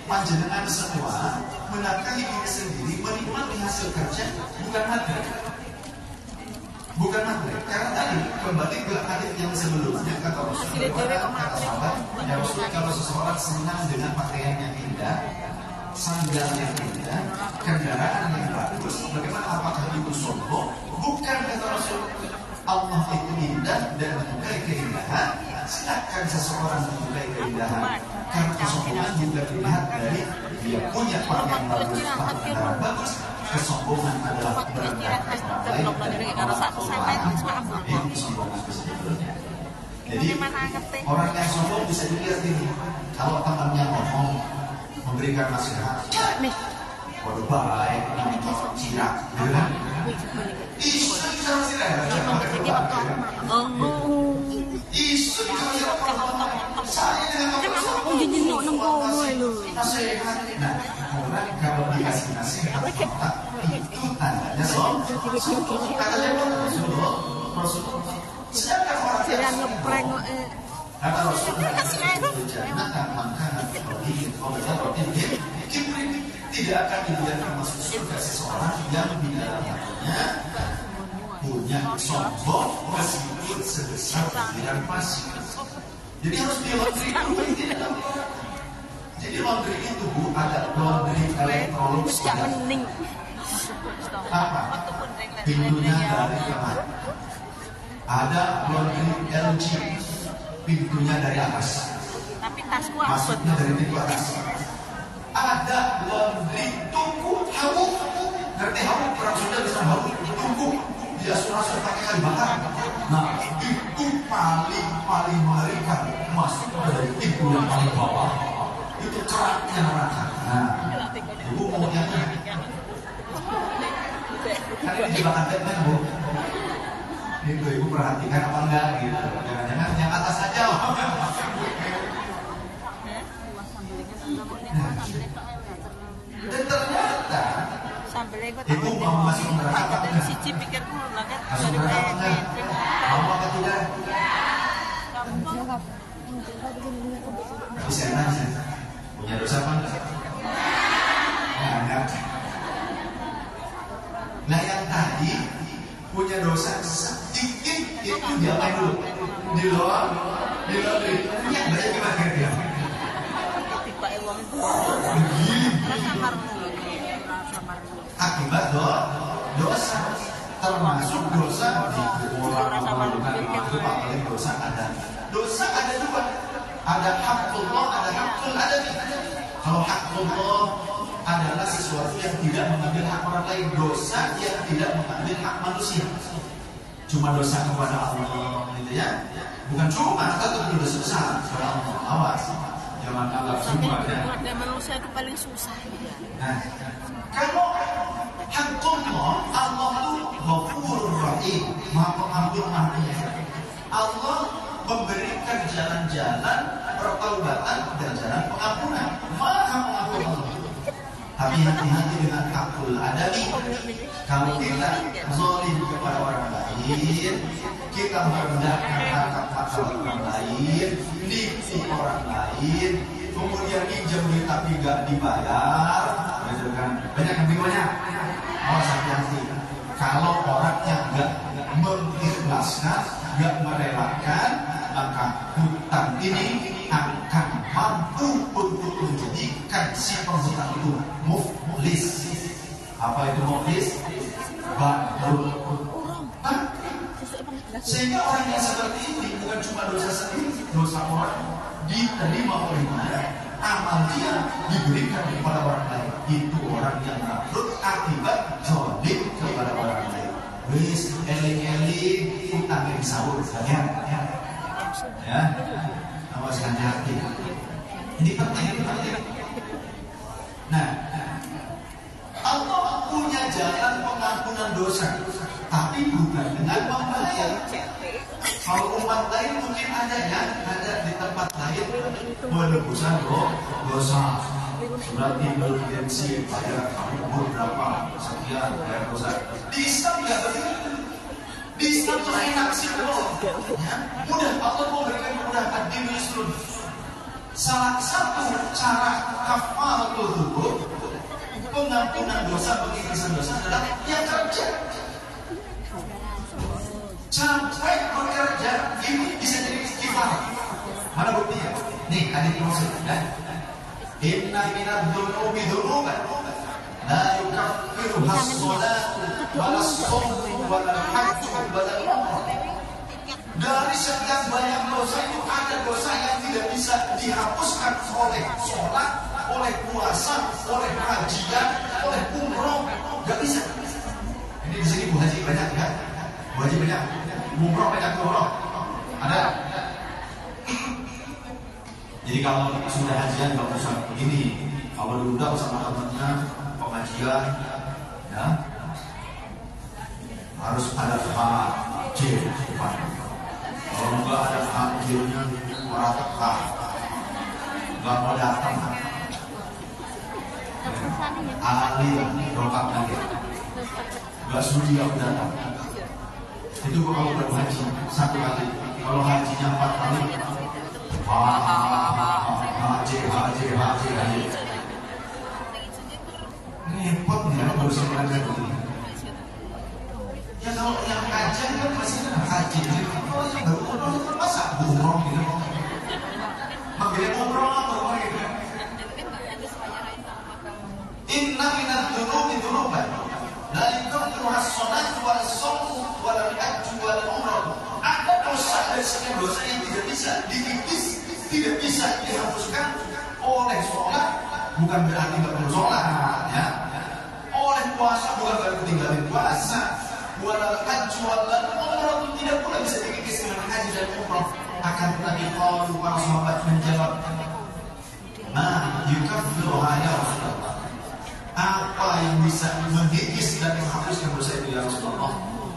panjenengan semua menafkahi diri sendiri, menikmati hasil kerja, bukan materi. Karena tadi kembali ke hadis yang sebelumnya, kata sahabat, ya Rasul, kalau seseorang senang dengan pakaian yang indah, sandal yang indah, kendaraan yang bagus, bagaimana apakah itu sombong? Bukan, kata Rasul. Allah itu indah dan menyukai keindahan. Silakan seseorang menyukai keindahan, karena kesombongan juga dilihat dari dia punya pakaian bagus, kendaraan bagus. Kesombongan adalah merendahkan orang lain dan orang lain. Ini kesombongan sebetulnya. Jadi orang yang sombong bisa dilihat ini, kalau temannya ngomong, memberikan nasihat, waduh baik, cirak, gitu kan? Isu sama cirak, isu saya nasihat. Nah, orang kalau dikasih nasihat itu tandanya Rasulullah. Sedangkan orang yang ngepreng kata Rasulullah tidak akan dibiarkan masuk surga seseorang yang di dalam hatinya punya sombong meskipun sebesar butiran pasir. Jadi harus di laundry dulu. Jadi laundry itu ada laundry elektronik. Apa? Pintunya dari depan. Ada laundry LG, pintunya dari atas. Tapi tasku masuknya dari pintu atas. Ada laundry tungku hawu. Ngerti hawu? Orang Sunda bisa hawu. Tungku dia surasa pakai kayu bakar. Nah, itu paling mengerikan. Masuk dari pintu yang paling bawah. Itu keraknya neraka. Nah, ibu mau yang mana? Kan ini di belakang Batman, Bu. Itu ibu perhatikan apa enggak gitu. Jangan-jangan yang atas aja. Dan ternyata Ibu mau masuk neraka apa enggak? Siji pikirku lah kan. Masuk neraka apa enggak? Mau apa tidak? Tapi saya nanya, punya dosa apa enggak? Enggak. Nah yang tadi punya dosa sedikit itu diapain dulu? Di luar, punya enggak ya gimana kira-kira? Akibat dosa termasuk dosa di orang itu paling dosa ada dua, ada hakullah, ada hakul adami. Kalau hakullah adalah sesuatu yang tidak mengambil hak orang lain, dosa yang tidak mengambil hak manusia, cuma dosa kepada Allah gitu ya, bukan cuma tetap dosa besar kepada Allah. Awas, jangan anggap semua ya. Ada manusia itu paling susah. Nah, kalau hakumullah, Allah itu Ghafurur Rahim, Maha Pengampun Maha Penyayang. Allah memberikan jalan-jalan pertaubatan dan jalan pengampunan. Maha Pengampun Allah. Tapi hati-hati dengan hakul adami. Kalau kita zalim kepada orang lain, kita merendahkan harkat martabat orang lain, nipu orang lain, kemudian pinjam duit tapi nggak dibayar, gitu kan? Banyak yang banyak. Awas hati-hati. Kalau orangnya nggak mengikhlaskan, nggak merelakan, maka hutang ini akan mampu untuk menjadikan si penghutang itu muflis. Apa itu muflis? Bangkrut. Sehingga orang yang seperti ini bukan cuma dosa sendiri, dosa orang diterima oleh dia, amal dia diberikan kepada orang lain. Itu orang yang bangkrut akibat zalim kepada orang lain. Wis eling-eling utang yang sahur sekalian ya, awas hati-hati. Ini penting. Nah, Allah punya jalan pengampunan dosa, tapi bukan dengan membayar. Kalau umat lain mungkin ada ya, ada di tempat lain menebusan dosa. Surat indulgensi bayar kamu berapa sekian bayar dosa. Di Islam nggak begitu. Di Islam itu enak sih loh. Ya, mudah, Allah mau berikan kemudahan di Islam. Salah satu cara kafaratul dzunub, pengampunan dosa, pengikhrasan dosa adalah yang kerja. Sampai bekerja ini bisa jadi kifarah. Mana buktinya? Nih, hadis Muslim ya. Inna minadz dzunubi dzunuban la yukaffiruha as-salatu wala as-shawmu wala al-hajju wala al-umrah. Dari sekian banyak dosa itu ada dosa yang tidak bisa dihapuskan oleh sholat, oleh puasa, oleh hajian, oleh umroh, nggak bisa. Ini di sini Bu Haji banyak ya, Bu Haji banyak, umroh banyak umroh, ada. Jadi kalau sudah hajian nggak usah begini. Kalau diundang sama temannya pengajian, ya harus ada hajir. Kalau nggak ada hajirnya, orang tekah, nggak mau datang. Alim dongkap lagi, nggak sudi nggak datang. Itu kalau baru haji satu kali. Kalau hajinya 4 kali. Haji. Repot nih kalau baru sama aja begini. Ya kalau yang haji kan masih haji. Kalau yang baru masa umroh gitu. Manggilnya umroh atau gitu. Inna minadz dzunubi dzunuban la yukaffiruha as-salatu wala as-shawmu wala al-hajju wala al-umrah. Ada dosa dari sekian dosa yang tidak bisa dikikis, tidak bisa dihapuskan oleh sholat, bukan berarti nggak perlu sholat, ya. Oleh puasa bukan berarti tinggalin puasa. Wala haji wala umrah itu tidak pula bisa dikikis dengan haji dan umrah. Akan tetapi kalau para sahabat menjawab, ma yukaffiruha ya Rasulullah. Apa yang bisa mengikis dan menghapuskan dosa itu ya Rasulullah?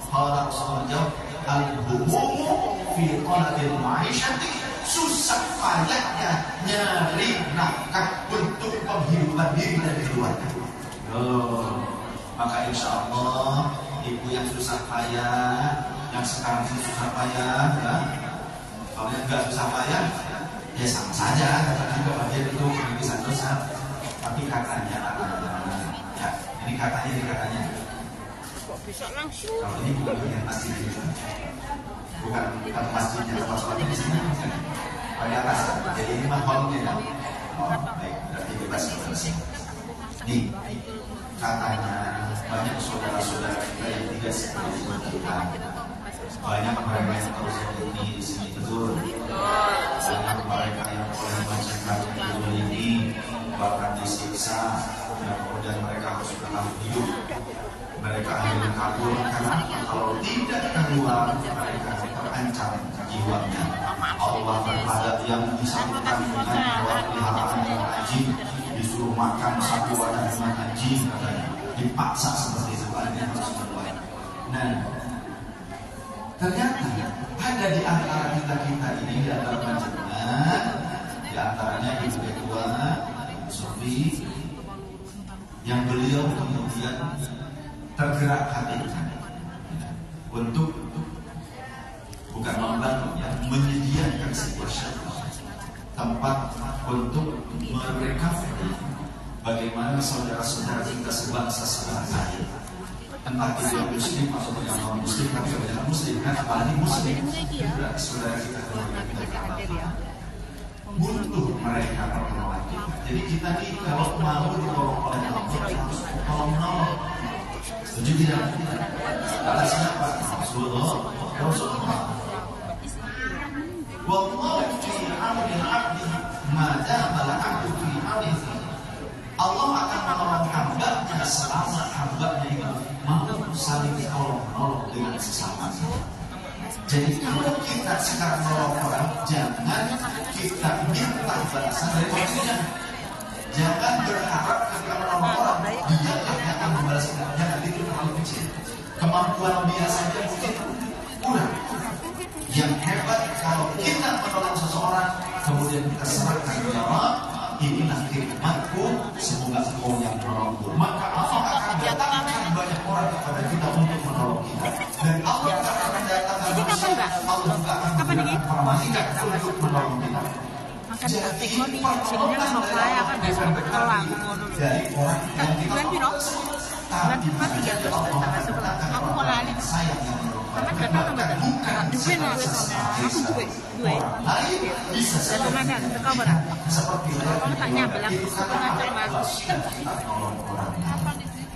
Kalau Rasulullah jawab, al-humumu fi qalatil ma'isyati, susah payahnya nyari nafkah untuk penghidupan diri dan keluarga. Maka insya Allah ibu yang susah payah, yang sekarang susah payah, ya, kalau yang nggak susah payah, ya sama saja, karena juga bagian itu pengisian dosa. Tapi katanya, ya, ini katanya. Kok bisa langsung? Kalau ini bukan bagian masjid, bukan masjidnya, tempat sholatnya di sini, pada atas. Jadi ini mah hallnya ya. Oh, baik, berarti bebas. Nih, katanya banyak saudara-saudara kita yang tidak seperti kita. Banyak mereka yang harus ini di sini betul. Banyak mereka yang oleh masyarakat ini bahkan disiksa, dan kemudian mereka harus bertahan hidup. Mereka akhirnya kabur karena kalau tidak keluar mereka terancam jiwanya. Allah berada yang disatukan dengan peliharaan yang anjing, disuruh makan satu wadah dengan anjing, katanya dipaksa seperti itu, akhirnya harus keluar. Nah, ternyata ada di antara kita ini, di antara panjenengan, di antaranya ibu ketua Sofi, yang beliau kemudian tergerak hatinya untuk bukan membantu, ya, menyediakan sebuah tempat untuk merecovery bagaimana saudara-saudara kita sebangsa sebangsa, entah itu yang muslim atau yang non muslim, tapi kebanyakan muslim kan, apalagi muslim, saudara kita butuh mereka pertolongan kita. Jadi kita ini kalau mau ditolong oleh Allah, tolong menolong. Setuju tidak? Kata siapa? Rasulullah. Wallahu fi auni al-'abdi ma dama al-'abdu fi aunihi. Allah akan menolong hamba-Nya selama hamba-Nya itu mau saling tolong dengan sesamanya. Jadi kalau kita sekarang menolong orang, jangan kita minta balasan dari manusia. Jangan berharap ketika menolong orang dia akan membalas kita. Jangan, itu terlalu kecil. Kemampuan dia saja mungkin kurang. Yang hebat kalau kita menolong seseorang, kemudian kita serahkan jawab, inilah khidmatku, semoga engkau yang menolongku. Maka Allah akan datangkan banyak orang kepada kita untuk menolong kita. Dan Allah akan mendatangkan manusia, Allah akan mendatangkan para malaikat untuk menolong kita. Jadi pertolongan adalah dari orang yang kita tolong. Tapi aku mau lali sayang yang menolong. karena datang bukan duit lah aku duit lain bisa dan mana kau berapa seperti kalau tak nyampe aku ngajak mas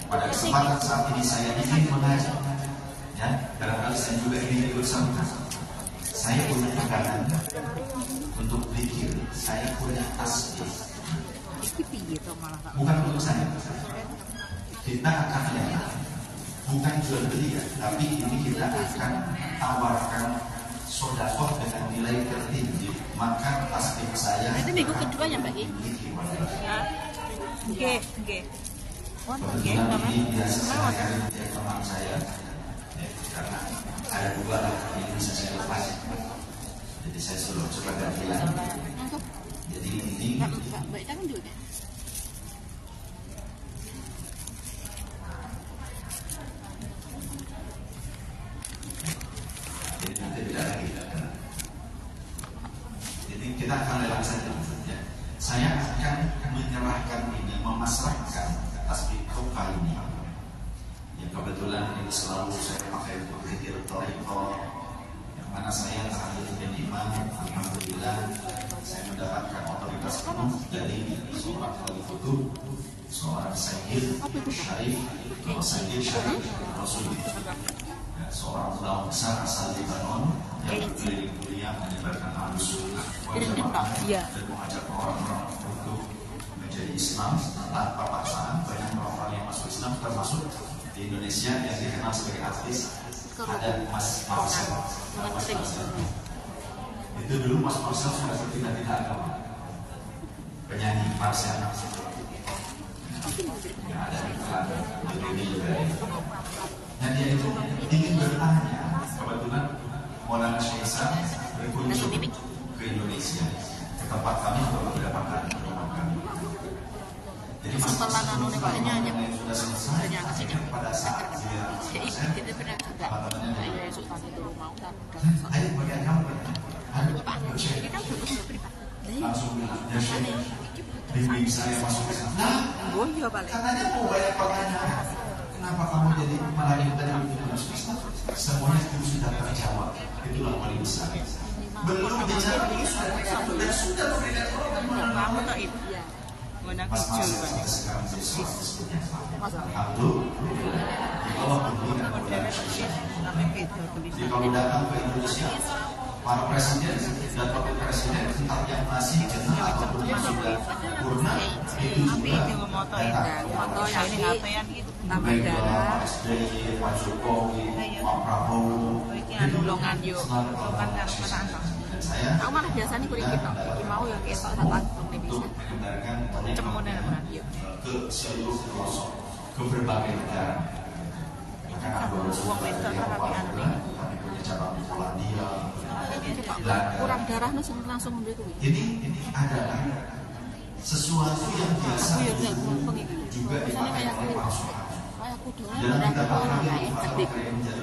pada kesempatan saat ini saya ingin mengajak, ya, barangkali saya juga ingin ikut sambutan. Saya punya pegangan untuk pikir, saya punya tasbih, bukan untuk saya. Kita akan lihat, bukan jual beli ya, tapi ini kita akan tawarkan sodakoh dengan nilai tertinggi. Maka tasbih saya itu minggu kedua ya Mbak Oke. Kebetulan ini biasa sekali dari teman saya, ya, karena ada dua yang bisa saya lepas, jadi saya suruh coba gantian. Jadi ini baik kan juga. Jadi nanti tidak lagi. Jadi kita akan lelang saja. Ya. Saya akan menyerahkan ini, memasrahkan tasbih toka ini. Yang kebetulan ini selalu saya pakai untuk zikir thariqah, yang mana saya terakhir menjadi imam. Alhamdulillah saya mendapatkan otoritas penuh dari seorang khalifah, seorang sayyid syarif atau sayyid syarif Rasul, seorang ulama besar asal Lebanon yang berkeliling dunia menyebarkan Ahlus Sunnah dan mengajak orang-orang untuk menjadi Islam tanpa paksaan. Banyak orang yang masuk Islam, termasuk di Indonesia yang dikenal sebagai artis, ada Mas Marcel. Itu dulu Mas Marcel sudah tidak agama, penyanyi Marcel yang ada di Indonesia. Dan dia itu ingin bertanya, kebetulan Maulana Syekh berkunjung ke Indonesia, ke tempat kami beberapa kali. setelah anu nih paknya hanya sudah selesai ngasihnya pada saat dia kita pernah enggak ayo esok tadi turun mau kan ayo bagian kamu pak ini kan bagus privat langsung bilang ya Syekh bimbing saya masuk ke sana. Oh iya paling Katanya mau banyak pertanyaan. Kenapa kamu jadi melahirkan yang begitu besar? Semuanya itu sudah terjawab. Itulah paling besar. Belum bicara itu sudah terjawab dan sudah memberikan orang kamu tak itu ya mana kecil sampai sekarang jadi soal disebutnya. Alhamdulillah. Allah memberikan kepada Syekh. Jadi kalau datang ke Indonesia, para presiden dan wakil presiden entah yang masih jenah ataupun yang sudah purna itu juga datang. Baik Pak SBY, Pak Jokowi, Pak Prabowo, itu dan saya aku malah biasanya kurang gitu mau yang esok datang untuk menyebarkan ke seluruh pelosok, ke berbagai negara. Bahkan ada beberapa Eropa juga, kami punya cabang di Polandia, kurang darah nih langsung membeli ini adalah sesuatu yang biasa juga dipakai oleh para sahabat. Dan kita pahami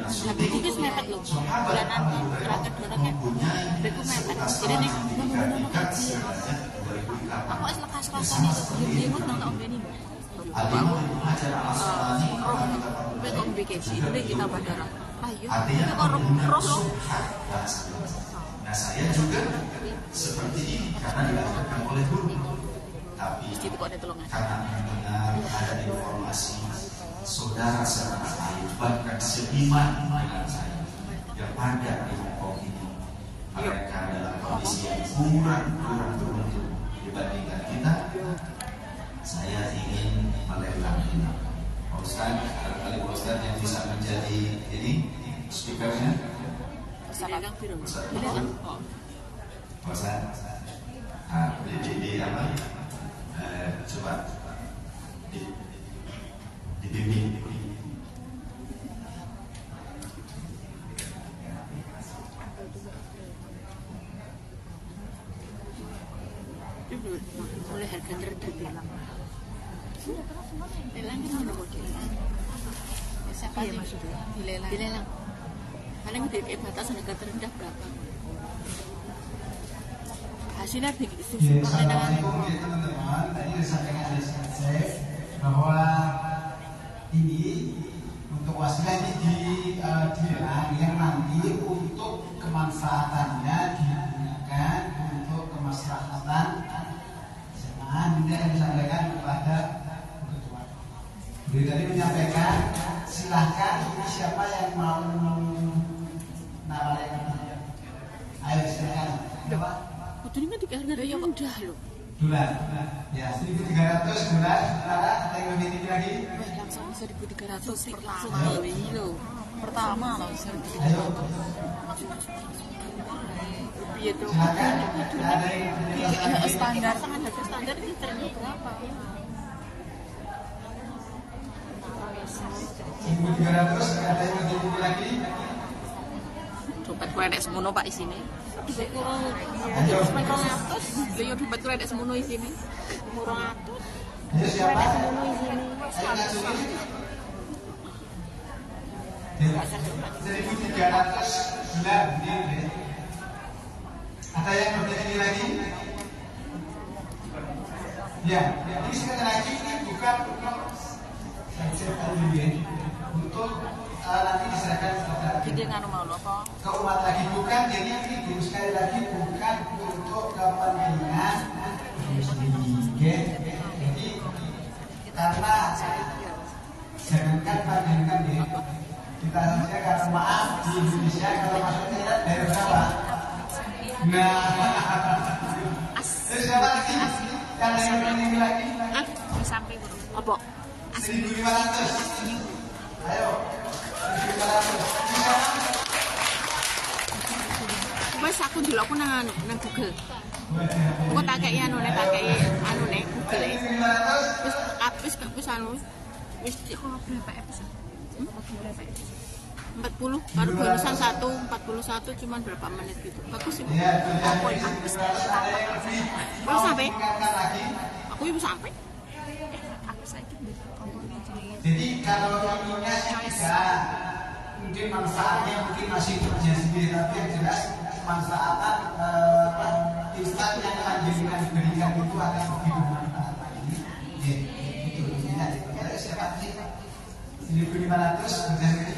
tapi itu mepet loh bulan nanti terakhir dorongnya itu mepet jadi nih aku es lekas rasanya itu dia mau nonton ini kok bikin ini kita bandara ayo kita roh nah saya juga seperti ini karena dilakukan oleh guru tapi karena mendengar ada informasi saudara-saudara saya bahkan seiman dengan saya yang ada di Hongkong ini mereka dalam kondisi yang kurang beruntung dibandingkan kita. Saya ingin melelang ini Pak Ustaz, barangkali Pak Ustaz yang bisa menjadi ini speakernya Pak Ustaz di apa coba dibimbing. Oleh harga terbilang lelang itu ada modelnya siapa sih maksudnya dilelang paling di batas harga terendah berapa hasilnya begitu Assalamualaikum teman-teman. Tadi disampaikan oleh Chef bahwa ini untuk wasilah ini dilelang yang nanti untuk kemanfaatannya digunakan untuk kemaslahatan jemaah. Ini akan disampaikan kepada ketua. Beliau tadi menyampaikan silahkan ini siapa yang mau nawarkan. Ayo silakan. ini kan harga yang mudah loh. Dolar, ya 1.300 dolar. Ada yang lebih tinggi lagi? Langsung 1.300 pertama loh 1.300. Ayo. Itu Silakan. Ada standar ini trennya berapa? 1.300. Ada yang lebih tinggi lagi? Dompet gue ada semono pak di sini. Ayo. Beliau dompet gue ada semono di sini. Murah. Ayo siapa? Ayo ngajuin. 1.300 dolar. Ada yang lebih tinggi lagi? Ya, ini sekali lagi ini bukan untuk nanti diserahkan kepada Jadi nganu mau lo kok? ke umat lagi, bukan. Jadi ini sekali lagi bukan untuk kepentingan sendiri. Jadi karena jangankan pandangkan ya, kita saja karena maaf di Indonesia kalau masuknya kita dari berapa? Nah, terus siapa lagi? Yang lebih lagi? Sampai apa? 1.500. Ayo. Wes aku dulu aku nang Google. Aku tak kayak anu nek Google. Wis anu. Wis berapa episode? 40 baru bonusan 41 cuman berapa menit gitu. Bagus sih. Aku sampai. Aku ibu sampai. Jadi kalau ininya tidak, mungkin manfaatnya mungkin masih kerja sendiri, tapi yang jelas manfaatan instan yang panjenengan berikan itu akan lebih bermanfaat lagi. Itu intinya. Kalau siapa sih 1.500 berarti?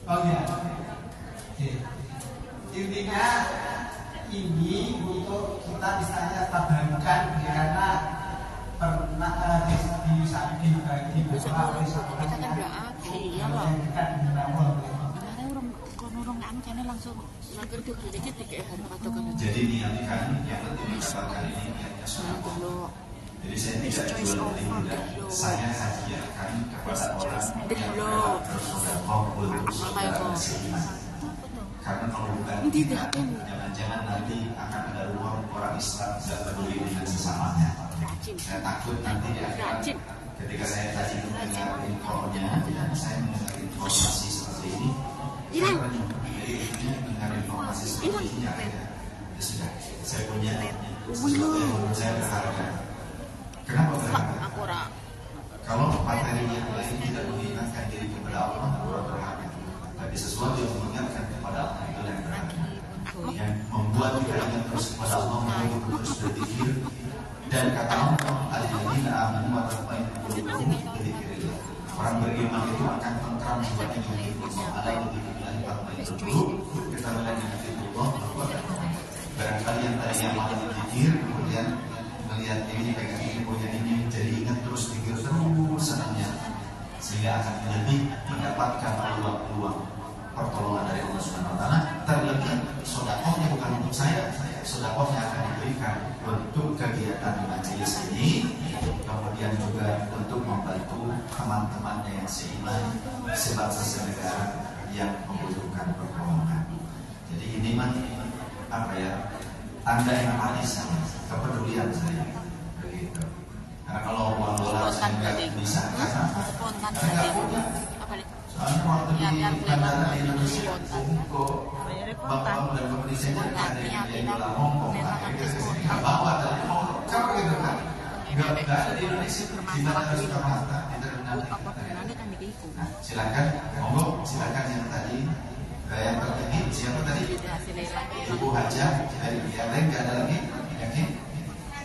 Oh ya. Intinya ini untuk kita misalnya tabarkan karena pernah dibagi beberapa oleh sahabatnya yang dekat dengan Allah. Jadi niatkan yang penting mendapatkan ini niatnya sunnah. Jadi saya tidak jual beli mudah, saya hadiahkan kepada orang yang terus bersedekah untuk saudara seiman. Karena kalau bukan kita, jangan-jangan nanti akan ada ruang orang Islam tidak peduli dengan sesamanya. Saya takut nanti di akhirat ketika saya tadi mendengar infonya, saya mendengar informasi seperti ini. Jadi mendengar informasi seperti ini ya sudah, saya punya sesuatu yang menurut saya berharga. Kenapa berharga? Kalau materi yang lain tidak mengingatkan diri kepada Allah, berharga. Tapi sesuatu yang mengingatkan kepada Allah itu yang berharga, yang membuat kita ingat terus kepada Allah, membuat terus berpikir. Dan kata Allah, al-ladzina amanu wa tatma'innu qulubuhum bidzikrillah. Orang beriman itu akan tentram jiwanya dengan Allah. Ala dzikrillah tatma'innul qulub. Kita melihat Allah bahwa barangkali yang tadinya malah dipikir, kemudian melihat ini, pegang ini, punya ini, jadi ingat terus, pikir terus senangnya, sehingga akan lebih mendapatkan peluang-peluang pertolongan dari Allah Subhanahu wa taala. Terlebih sedekahnya bukan untuk saya, sedekahnya akan diberikan untuk kegiatan di majelis ini, kemudian juga untuk membantu teman-temannya yang seiman, sebangsa senegara yang membutuhkan pertolongan. Jadi ini mah apa ya, tanda yang manis, kepedulian saya begitu. Karena kalau uang dolar saya nggak bisa, karena nggak punya. Soalnya waktu di bandara di Indonesia, bapak dan kemudian saya jadi ada yang dolar Hongkong, nggak bawa dari Hongkong, kamu gitu kan? Nggak ada di Indonesia, di mana harus Jakarta, di terminal. Nah, silakan, monggo, silakan yang tadi. Yang tertinggi siapa tadi? Ibu Haja dari yang lain nggak ada lagi, yakin?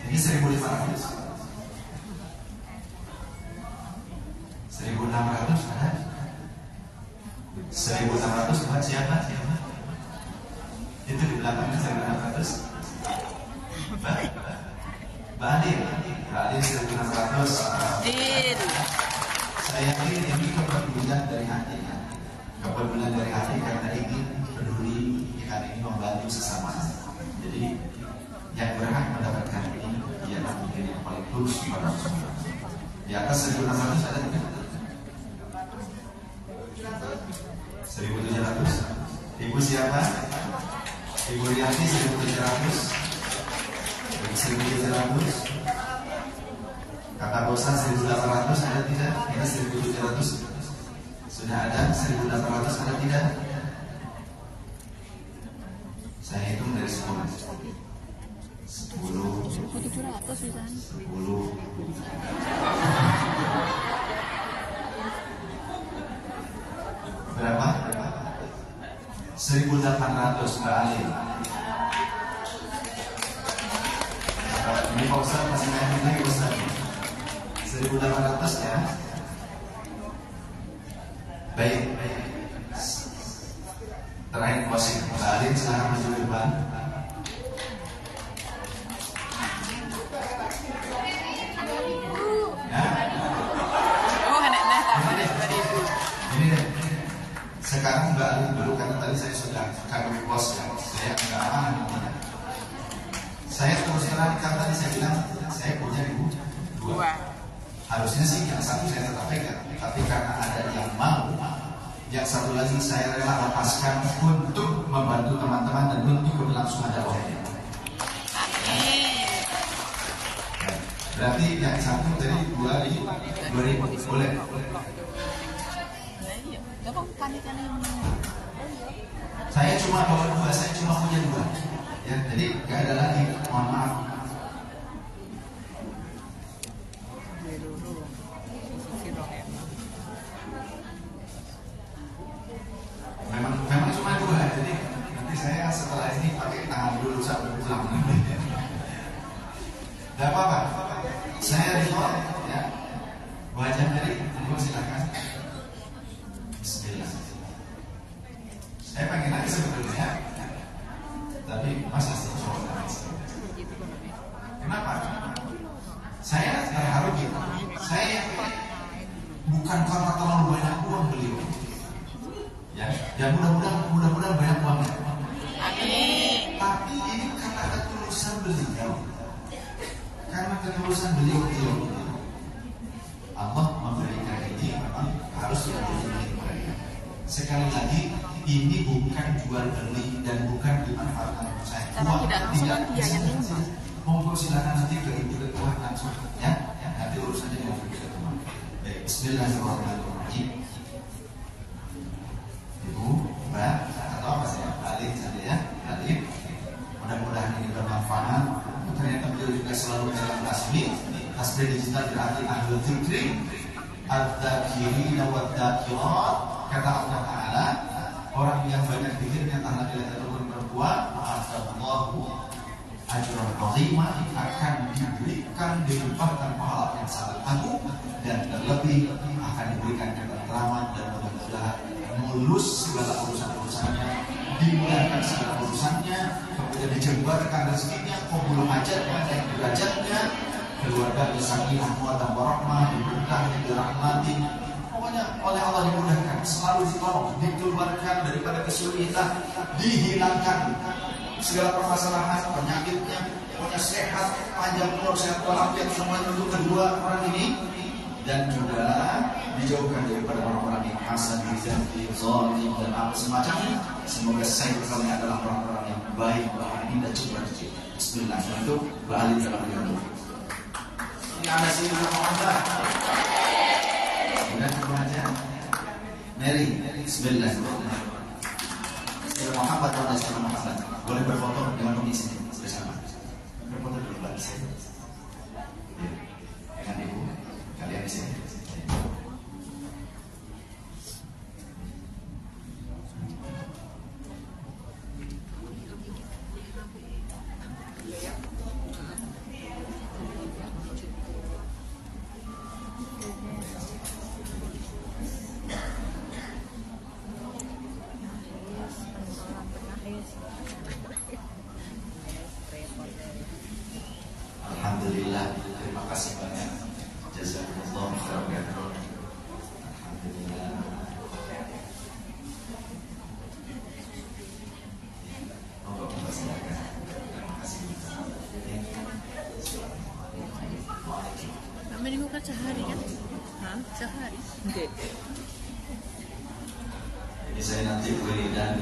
Ini 1.500, 1.600 ada? 1.600 buat siapa? Itu di belakangnya 1.600. Mbak Adil 1.600. Saya yakin ini kepedulian dari hati. Kepedulian dari hati karena ingin peduli, karena ingin membantu sesama. Jadi yang berhak mendapatkan ini ialah mungkin yang paling tulus kepada Allah. Di atas 1.600 ada tidak? 1.700. Ibu siapa? Ibu Rianti 1.700. 1.700. Kakak Bosan 1.800 ada tidak? Kita 1.700. Sudah ada 1.800 ada tidak? Saya hitung dari 10. 10. Berapa? 1.800 Mbak Ali. Ini Pak Ustaz masih naik lagi Ustaz. 1.800 ya. Baik. Terakhir closing. Mbak Ali silahkan maju ke depan. Ini deh. Sekarang Mbak Ali dulu karena tadi saya sudah kagum bos ya. Saya nggak aman. Saya terus terang kan tadi saya bilang saya punya ibu dua. Harusnya sih yang satu saya tetap pegang, tapi karena ada yang mau, yang satu lagi saya rela lepaskan untuk membantu teman-teman dan untuk keberlangsungan dakwahnya. Berarti yang satu dari 2.000 boleh. Saya cuma bawa 2, saya cuma punya 2. Ya, jadi nggak ada lagi. Mohon maaf. Gak apa-apa. Saya record ya. Wajah dari silakan. Bismillah. Saya pengen nangis sebetulnya, tapi masa sih coba nangis. Kenapa? Saya terharu gitu. Saya bukan karena terlalu banyak uang beliau. Ya mudah-mudahan banyak uangnya. Tapi ini karena ketulusan beliau. Karena ketulusan beliau Allah memberikan ini memang harus dilakukan mereka. Sekali lagi, ini bukan jual beli dan bukan dimanfaatkan untuk saya. Tidak dia yang minta. Monggo silakan nanti ke ibu ketua langsung ya. Nanti urusannya dengan ibu ketua. Baik, bismillahirrahmanirrahim. Ibu, Mbak, atau apa sih? Balik saja ya, balik. Mudah-mudahan ini bermanfaat. Ternyata beliau juga selalu dalam tasbih digital berarti ahlul dzikri adzakirina wadzakirat. Kata Allah Ta'ala, orang yang banyak zikirnya tak lagi berbuat, ma'adzallahu ajran azimah, akan diberikan dilimpahkan pahala yang sangat agung, dan terlebih akan diberikan ketentraman dan mudah-mudahan mulus segala urusan-urusannya, dimudahkan segala urusannya, kemudian dijembarkan rezekinya, qabul hajatnya dan derajatnya, keluarga sakinah mawaddah warahmah, diberkahi, dirahmati, pokoknya oleh Allah dimudahkan, selalu ditolong, dikeluarkan daripada kesulitan, dihilangkan segala permasalahan, penyakitnya, pokoknya sehat, panjang umur, sehat walafiat semuanya untuk kedua orang ini, dan juga dijauhkan daripada orang-orang yang hasad, zalim, zalim dan apa semacamnya. Semoga saya kalian adalah orang-orang yang baik, bahagia dan cepat. Bismillah. Untuk balik dalam hidup. Ini ada sini Muhammad. Sudah ketemu aja. Mary, Bismillah. Istilah Muhammad atau istilah Muhammad. Boleh berfoto dengan komisi bersama. Berfoto dulu Mbak. Dengan ibu. Kalian di sini. Alhamdulillah, terima kasih banyak. Jazakumullah khairan. Alhamdulillah. Terima kasih. Kami buka sehari kan? Sehari. Jadi saya nanti beli dan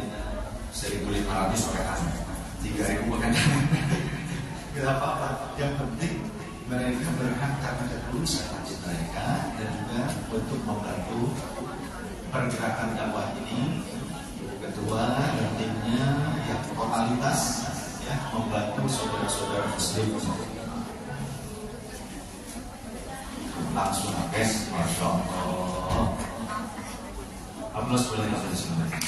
1.500 pakai tangan, 3.000 pakai tangan. Tidak apa-apa. Yang penting mereka berhak karena ketulusan hati mereka dan juga untuk membantu pergerakan dakwah ini. Ketua dan timnya yang totalitas ya membantu saudara-saudara muslim. Langsung guys, masya Allah. Aplaus boleh langsung sebenarnya.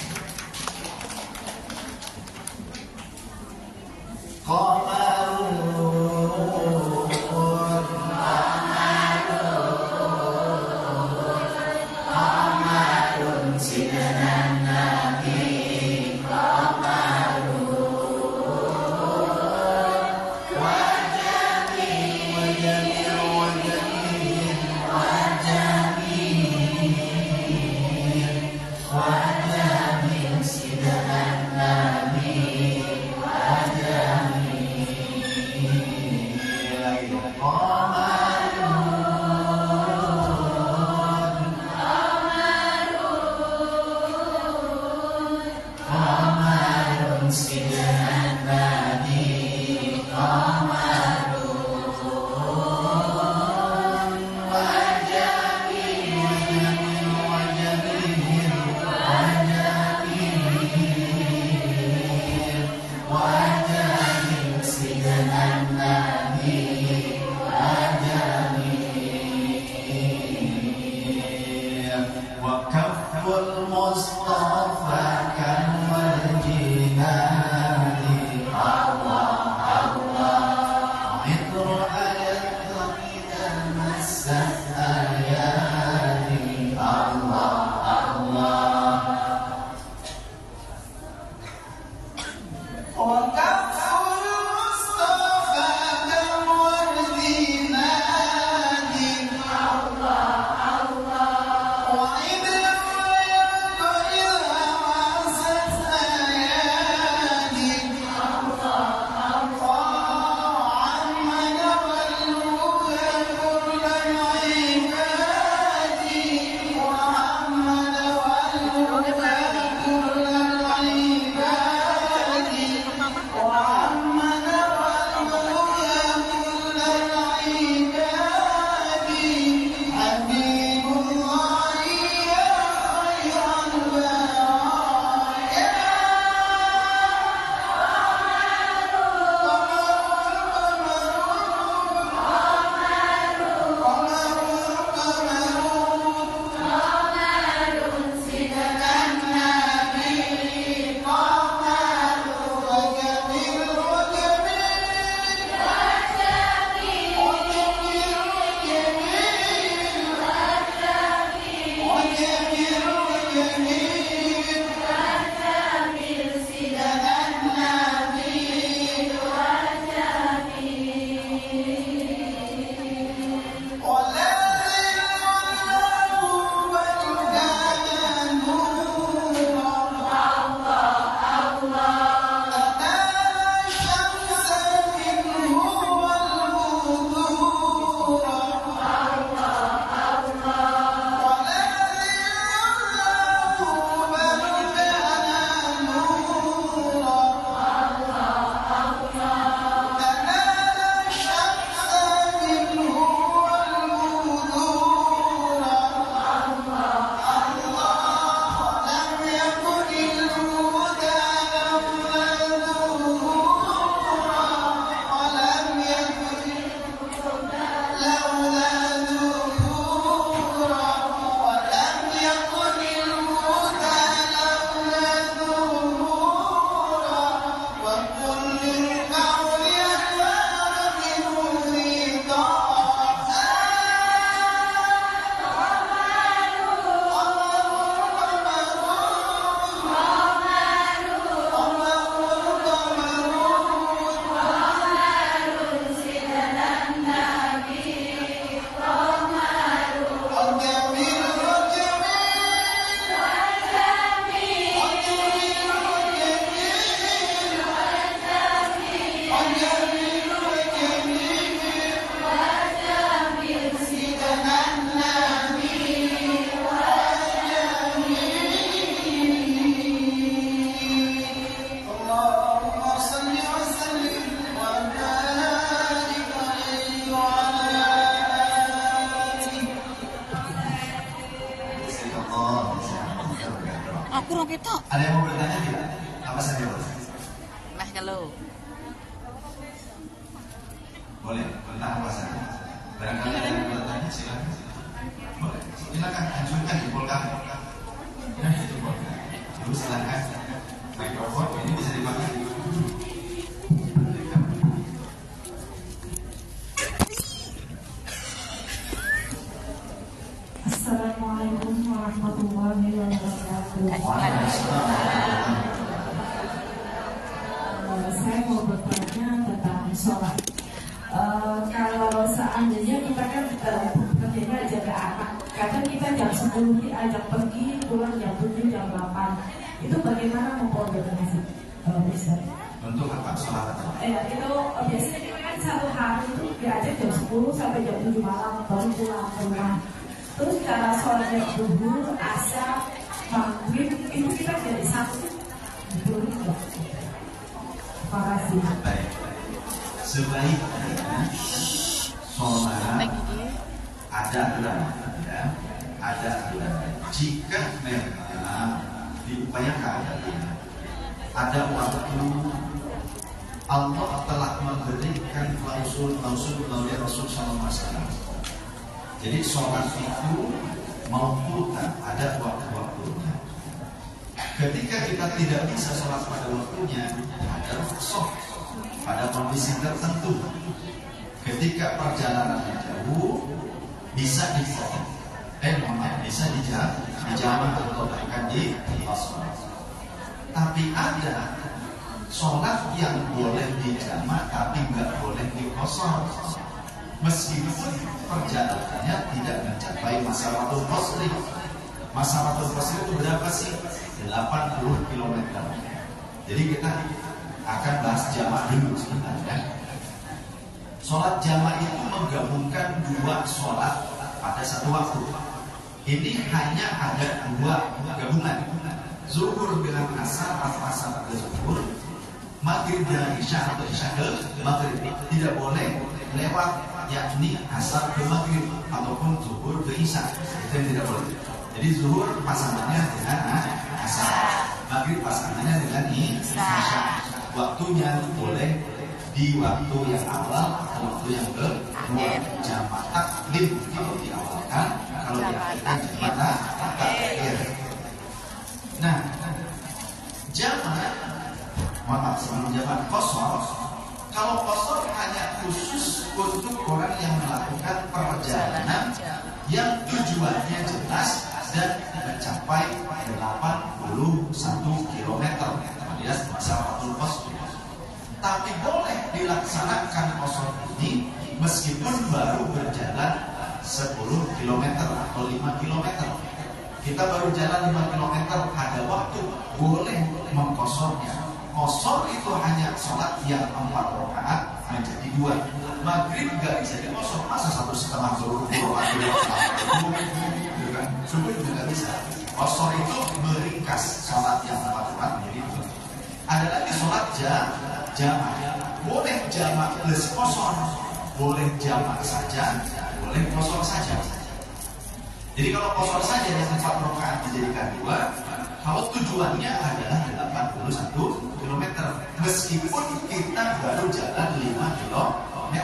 Allah Allah Allah gitu. Ada yang mau bertanya tidak? Apa saja boleh? Nah kalau Boleh, tentang apa saja. Barangkali ada yang bertanya, silakan. Boleh, silakan ajukan jempol kamu. Terus silakan. Mikrofon ini bisa dipakai. Assalamualaikum warahmatullahi wabarakatuh. Saya mau bertanya tentang sholat. Kalau seandainya kita kan kerjanya jaga anak, kadang kita jam 10 diajak pergi, pulang jam 7, jam 8. Itu bagaimana mengkoordinasi? Bisa. Untuk apa sholat? Itu biasanya kita kan satu hari itu diajak jam 10 sampai jam 7 malam baru pulang ke rumah. Terus cara sholatnya zuhur, asar, maghrib itu kita jadi satu. Terima kasih. Baik. Sebaiknya sholat ada aturan, ya, ada aturan. Jika memang diupayakan ada waktu, Allah telah memberikan klausul melalui Rasul SAW. Jadi sholat itu mau putar ada waktu-waktunya. Ketika kita tidak bisa sholat pada waktunya, ada rukhsah pada kondisi tertentu. Ketika perjalanannya jauh, bisa bisa dijamak atau bahkan di sholat. Tapi ada sholat yang boleh dijamak tapi nggak boleh dikosor. Meskipun perjalanannya tidak mencapai masafatul qasri. Masafatul qasri itu berapa sih? 80 km. Jadi kita akan bahas jamak dulu sebentar, ya. Sholat jamak itu menggabungkan dua sholat pada satu waktu. Ini hanya ada dua gabungan, zuhur dengan asar atau asar ke zuhur, maghrib dengan isya atau isya ke maghrib. Tidak boleh lewat, yakni asar ke maghrib ataupun zuhur ke isya. Itu yang tidak boleh. Jadi zuhur pasangannya dengan asar, maghrib pasangannya dengan isya. Waktunya boleh di waktu yang awal atau waktu yang kedua. Jamak takdim kalau diawalkan, kalau diakhirkan jamak takhir. Nah, jamak, maaf sebelum jamak qasar. Kalau qasar hanya khusus untuk orang yang melakukan perjalanan yang tujuannya jelas dan mencapai 81 km alias masafatul qasr. Tapi boleh dilaksanakan qasar ini meskipun baru berjalan 10 km atau 5 km. Kita baru jalan 5 km, ada waktu, boleh mengkosornya. Qasar itu hanya sholat yang 4 rakaat menjadi 2. Maghrib gak bisa dikosor, masa 1,5 rakaat subuh juga gak bisa. Qasar itu meringkas sholat yang 4 rakaat menjadi 2. Ada lagi sholat jamak. Boleh jamak plus qasar, boleh jamak saja, boleh qasar saja. Jadi kalau qasar saja yang 4 rakaat dijadikan 2, kalau tujuannya adalah 81 km, meskipun kita baru jalan 5 km,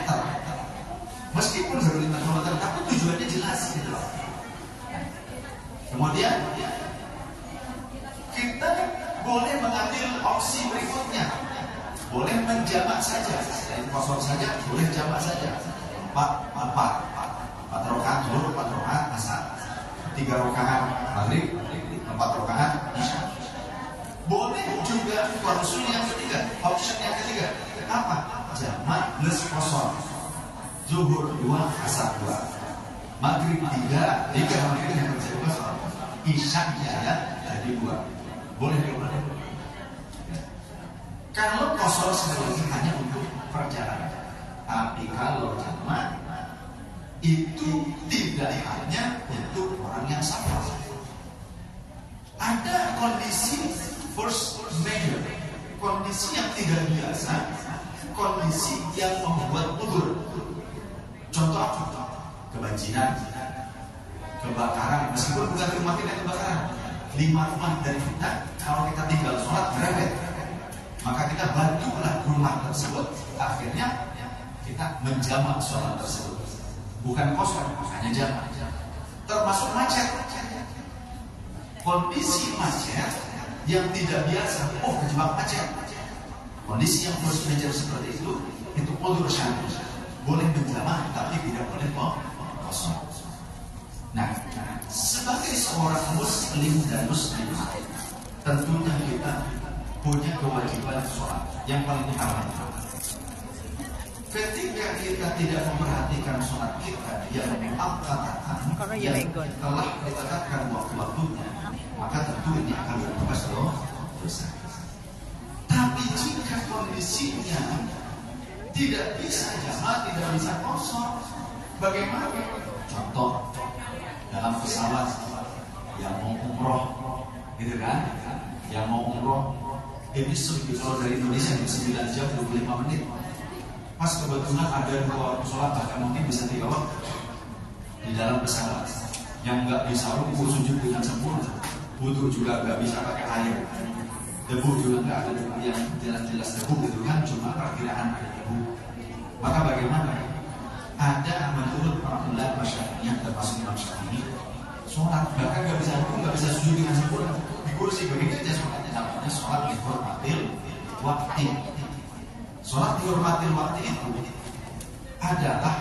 meskipun baru 5 km, tapi tujuannya jelas gitu. Kemudian kita boleh mengambil opsi berikutnya, boleh menjamak saja, selain qasar saja, boleh jamak saja. 4 rakaat zuhur, 4 rakaat asar, 3 rakaat maghrib, 4 rakaat isya. Boleh juga klausul yang ketiga, option yang ketiga, apa? Jamak plus qasar. Zuhur 2, asar 2, maghrib 3 maghrib yang menjadi qasar, isya ya jadi 2. Boleh. Kalau qasar sekali lagi hanya untuk perjalanan. Tapi kalau jamak itu tidak hanya untuk orang yang safar. Ada kondisi force majeure, kondisi yang tidak biasa, kondisi yang membuat udzur. Contoh apa? Kebanjiran, kebakaran, meskipun bukan rumah tidak kebakaran, 5 rumah dari kita, kalau kita tinggal sholat berewet, maka kita bantulah rumah tersebut. Akhirnya kita menjamak sholat tersebut, bukan kosong, hanya jamak. Termasuk macet. Kondisi macet yang tidak biasa, kejebak macet. Kondisi yang force major seperti itu udzur syar'i. Boleh menjamak tapi tidak boleh kosong. Nah, sebagai seorang muslim dan muslimah, tentunya kita punya kewajiban sholat yang paling utama. Ketika kita tidak memperhatikan sholat kita yang muakkadatan, yang telah ditetapkan waktu-waktunya, maka tentu ini akan berbekas dosa. Tapi jika kondisinya tidak bisa jamak, tidak bisa kosong, bagaimana? Contoh, dalam pesawat yang mau umroh, gitu kan? Yang mau umroh, ini kalau dari Indonesia di 9 jam 25 menit. Pas kebetulan ada 2 waktu sholat, bahkan mungkin bisa 3 waktu di dalam pesawat. Yang nggak bisa ruku sujud dengan sempurna, wudu juga nggak bisa pakai air, debu juga nggak ada yang jelas-jelas debu, gitu kan? Cuma perkiraan debu. Maka bagaimana? Ada menurut para ulama Syafi'iyah termasuk Imam Syafi'i, sholat bahkan nggak bisa ruku, nggak bisa sujud dengan sempurna, di kursi begitu aja sholatnya. Namanya sholat dihormatil waktu. Sholat dihormatil waktu itu adalah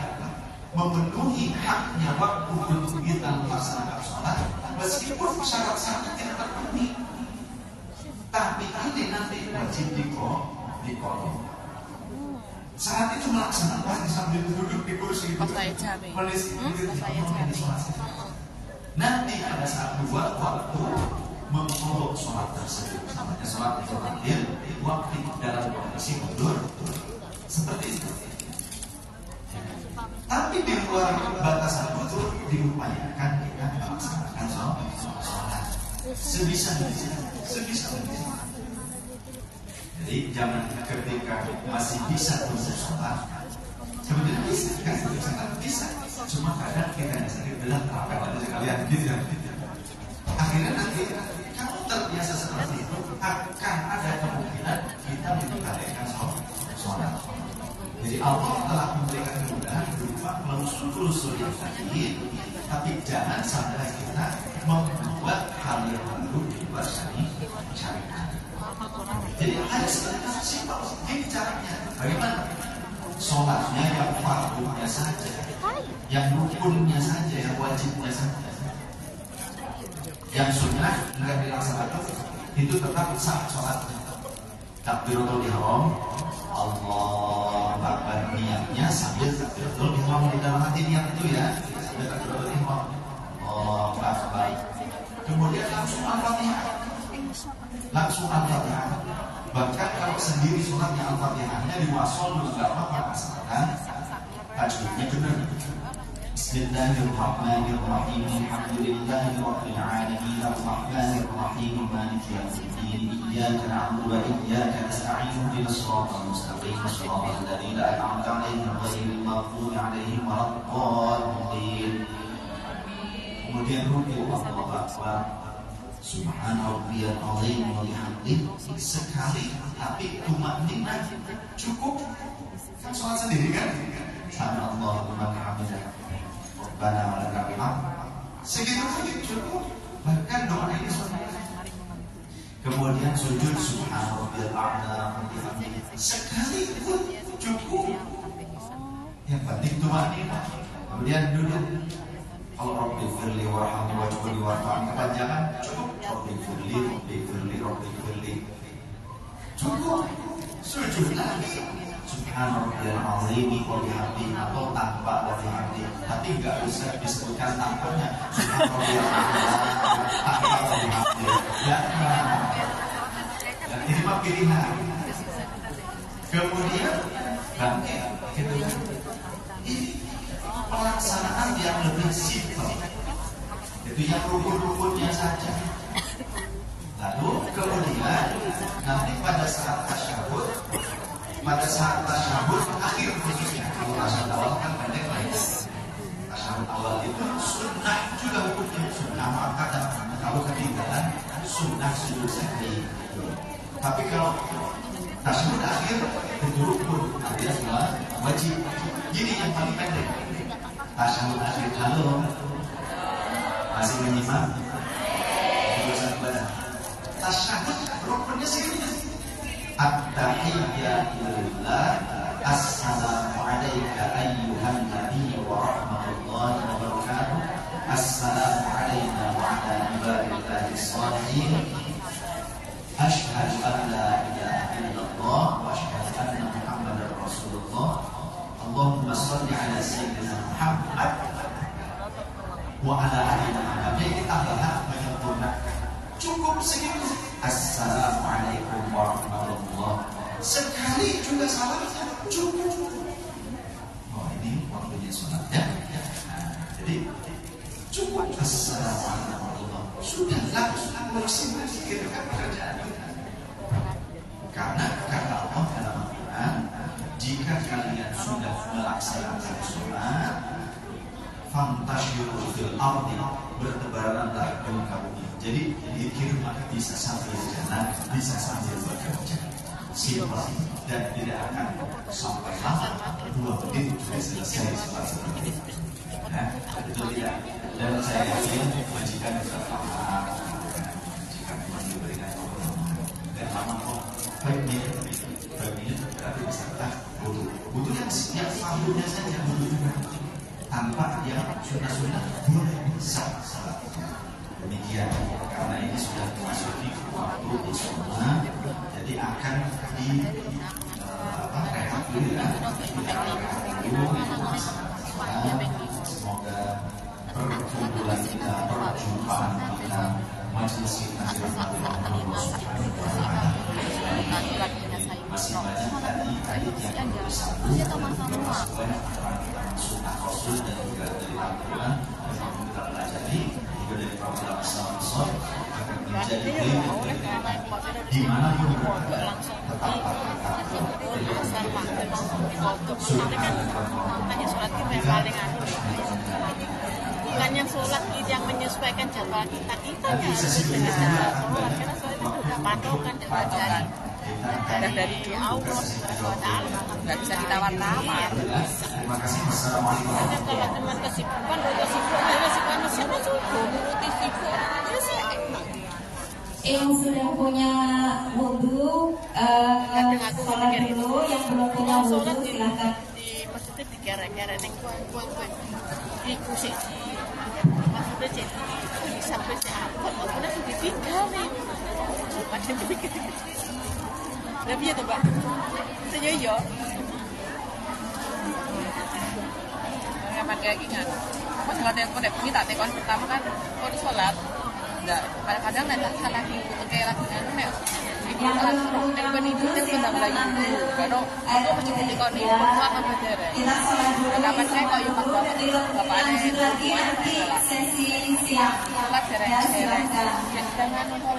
memenuhi haknya waktu untuk kita melaksanakan sholat, meskipun syarat-syaratnya tidak terpenuhi. Tapi ini nanti wajib dikodok. Saat itu melaksanakan sambil duduk di kursi itu, nanti pada saat buat waktu mengkodok sholat tersebut, namanya sholat dihormatil waktu dalam kondisi mundur seperti itu. Tapi di luar batasan itu diupayakan kita melaksanakan sholat sebisa mungkin. Jadi jangan ketika masih bisa untuk sholat, kemudian bisa, cuma kadang kita sendiri bilang apa ada sekalian gitu ya. Akhirnya nanti kalau terbiasa seperti itu, akan ada kemungkinan kita meninggalkan sholat. Jadi Allah telah memberikan kemudahan berupa klausul-klausul yang tadi, tapi jangan sampai kita membuat hal yang baru di luar syariat. Jadi hanya simpel, ini caranya. Bagaimana? Sholatnya yang fardunya saja, yang rukunnya saja, yang wajibnya saja. Yang sunnah nggak dilaksanakan itu tetap sah sholatnya. Takbiratul ihram, Allah Akbar, niatnya sambil takbiratul ihram di dalam hati, niat itu ya, sambil takbiratul ihram, Allah Akbar. Kemudian langsung al-fatihah, Bahkan kalau sendiri sholatnya al-fatihahnya diwasol juga apa asalkan tajwidnya benar. Bismillahirrahmanirrahim. Alhamdulillahirabbil alamin. Arrahmanirrahim. Maliki yaumiddin. Iyyaka na'budu wa iyyaka nasta'in. Ihdinas siratal mustaqim. Shiratal ladzina an'amta 'alaihim ghairil maghdubi 'alaihim waladdallin. Kemudian ruku Allahu Akbar. Subhanallahil azim wa bihamdihi sekali, tapi tumakninah cukup. Kan sholat sendiri kan? Subhanallahu wa bihamdihi Rabbana wa lakal hamd. Segitu saja cukup. Bahkan doa ini kemudian sujud subhanallahil a'la wa bihamdihi sekali pun cukup. Yang penting tumakninah. Kemudian duduk. Kalau Rabbi firli warhamni wajhuli warfa'ni, kepanjangan cukup. Rabbi firli cukup. Sujud lagi Subhanallahil azim wa bihamdihi atau tanpa wa bihamdihi, tapi enggak bisa disebutkan tanpanya Subhanallahil azim tanpa wa bihamdihi. Dan ini mah pilihan. Kemudian bangkit gitu. Ini pelaksanaan yang lebih simpel, itu yang rukun-rukunnya saja. Lalu kemudian nanti pada saat tasyahud akhir khususnya, kalau tasyahud awal kan pendek lah ya. Tasyahud awal itu sunnah juga hukumnya, sunnah maka kalau ketinggalan Tapi kalau tasyahud akhir itu rukun, alias wajib. Gini yang paling pendek. Tasyahud akhir, halo, masih menyimak? Tasyahud rukunnya segini. At-tahiyyatu lillah, assalamu alayka ayyuhan nabiy wa rahmatullahi wa barakatuh. Assalamu alayna wa ala ibadillahi shalihin. Asyhadu an la ilaha illallah wa asyhadu anna Muhammadar Rasulullah. Allahumma shalli ala sayyidina Muhammad wa ala ali Muhammad. Jadi tambahan menyempurnakan. Cukup segitu. Assalamualaikum warahmatullahi. Sekali juga salahnya cukup. Oh, ini waktunya sholat ya. Jadi cukup. Assalamualaikum warahmatullahi. Sudah langsung maksimal dikirakan pekerjaan kita. Karena kata Allah dalam Al-Quran, jika kalian sudah melaksanakan sholat, fantasyiru fil ardi, bertebaranlah di muka bumi. Jadi zikir maka bisa sambil jalan, bisa sambil bekerja. Simpel dan tidak akan sampai lama, 2 menit sudah selesai sholat seperti itu. Nah, itu tidak. Dan saya yakin majikan bisa paham jika memang diberikan dan lama kok 5 menit berarti beserta butuh yang fardunya saja butuh tanpa yang sunnah boleh bisa salat. Demikian, karena ini sudah memasuki waktu isoma, jadi akan di rehat dulu ya. Semoga perkumpulan kita, perjumpaan kita, majelis kita masih banyak tadi yang bersambung sunnah Rasul dan juga dari Al-Quran yang kita pelajari juga dari para ulama salaf akan menjadi di mana pun tetap bukannya sholat yang menyesuaikan jadwal kita yang harus sholat karena sholat itu sudah patokan dan dari Allah nggak bisa ditawar-tawar. Terima kasih. Assalamualaikum. Kalau teman kesibukan siapa subuh menuruti sibuk yang sudah punya wudhu sholat dulu, yang belum punya wudhu silahkan di maksudnya digara-gara neng kuat di kursi maksudnya jadi sampai siapa maksudnya sudah tinggal nih macam begitu lebih ya tuh mbak seyoyo yang pakai ingat pas sholat yang kode minta tekon pertama kan kode sholat enggak kadang-kadang nanti salah di kayak lagi kan nek ibu salah suruh tekon ibu yang sudah mulai dulu kalau aku mesti tekon ibu apa beda kenapa saya kok yang bapak ada lagi nanti sesi siang sholat dereng-dereng jangan sholat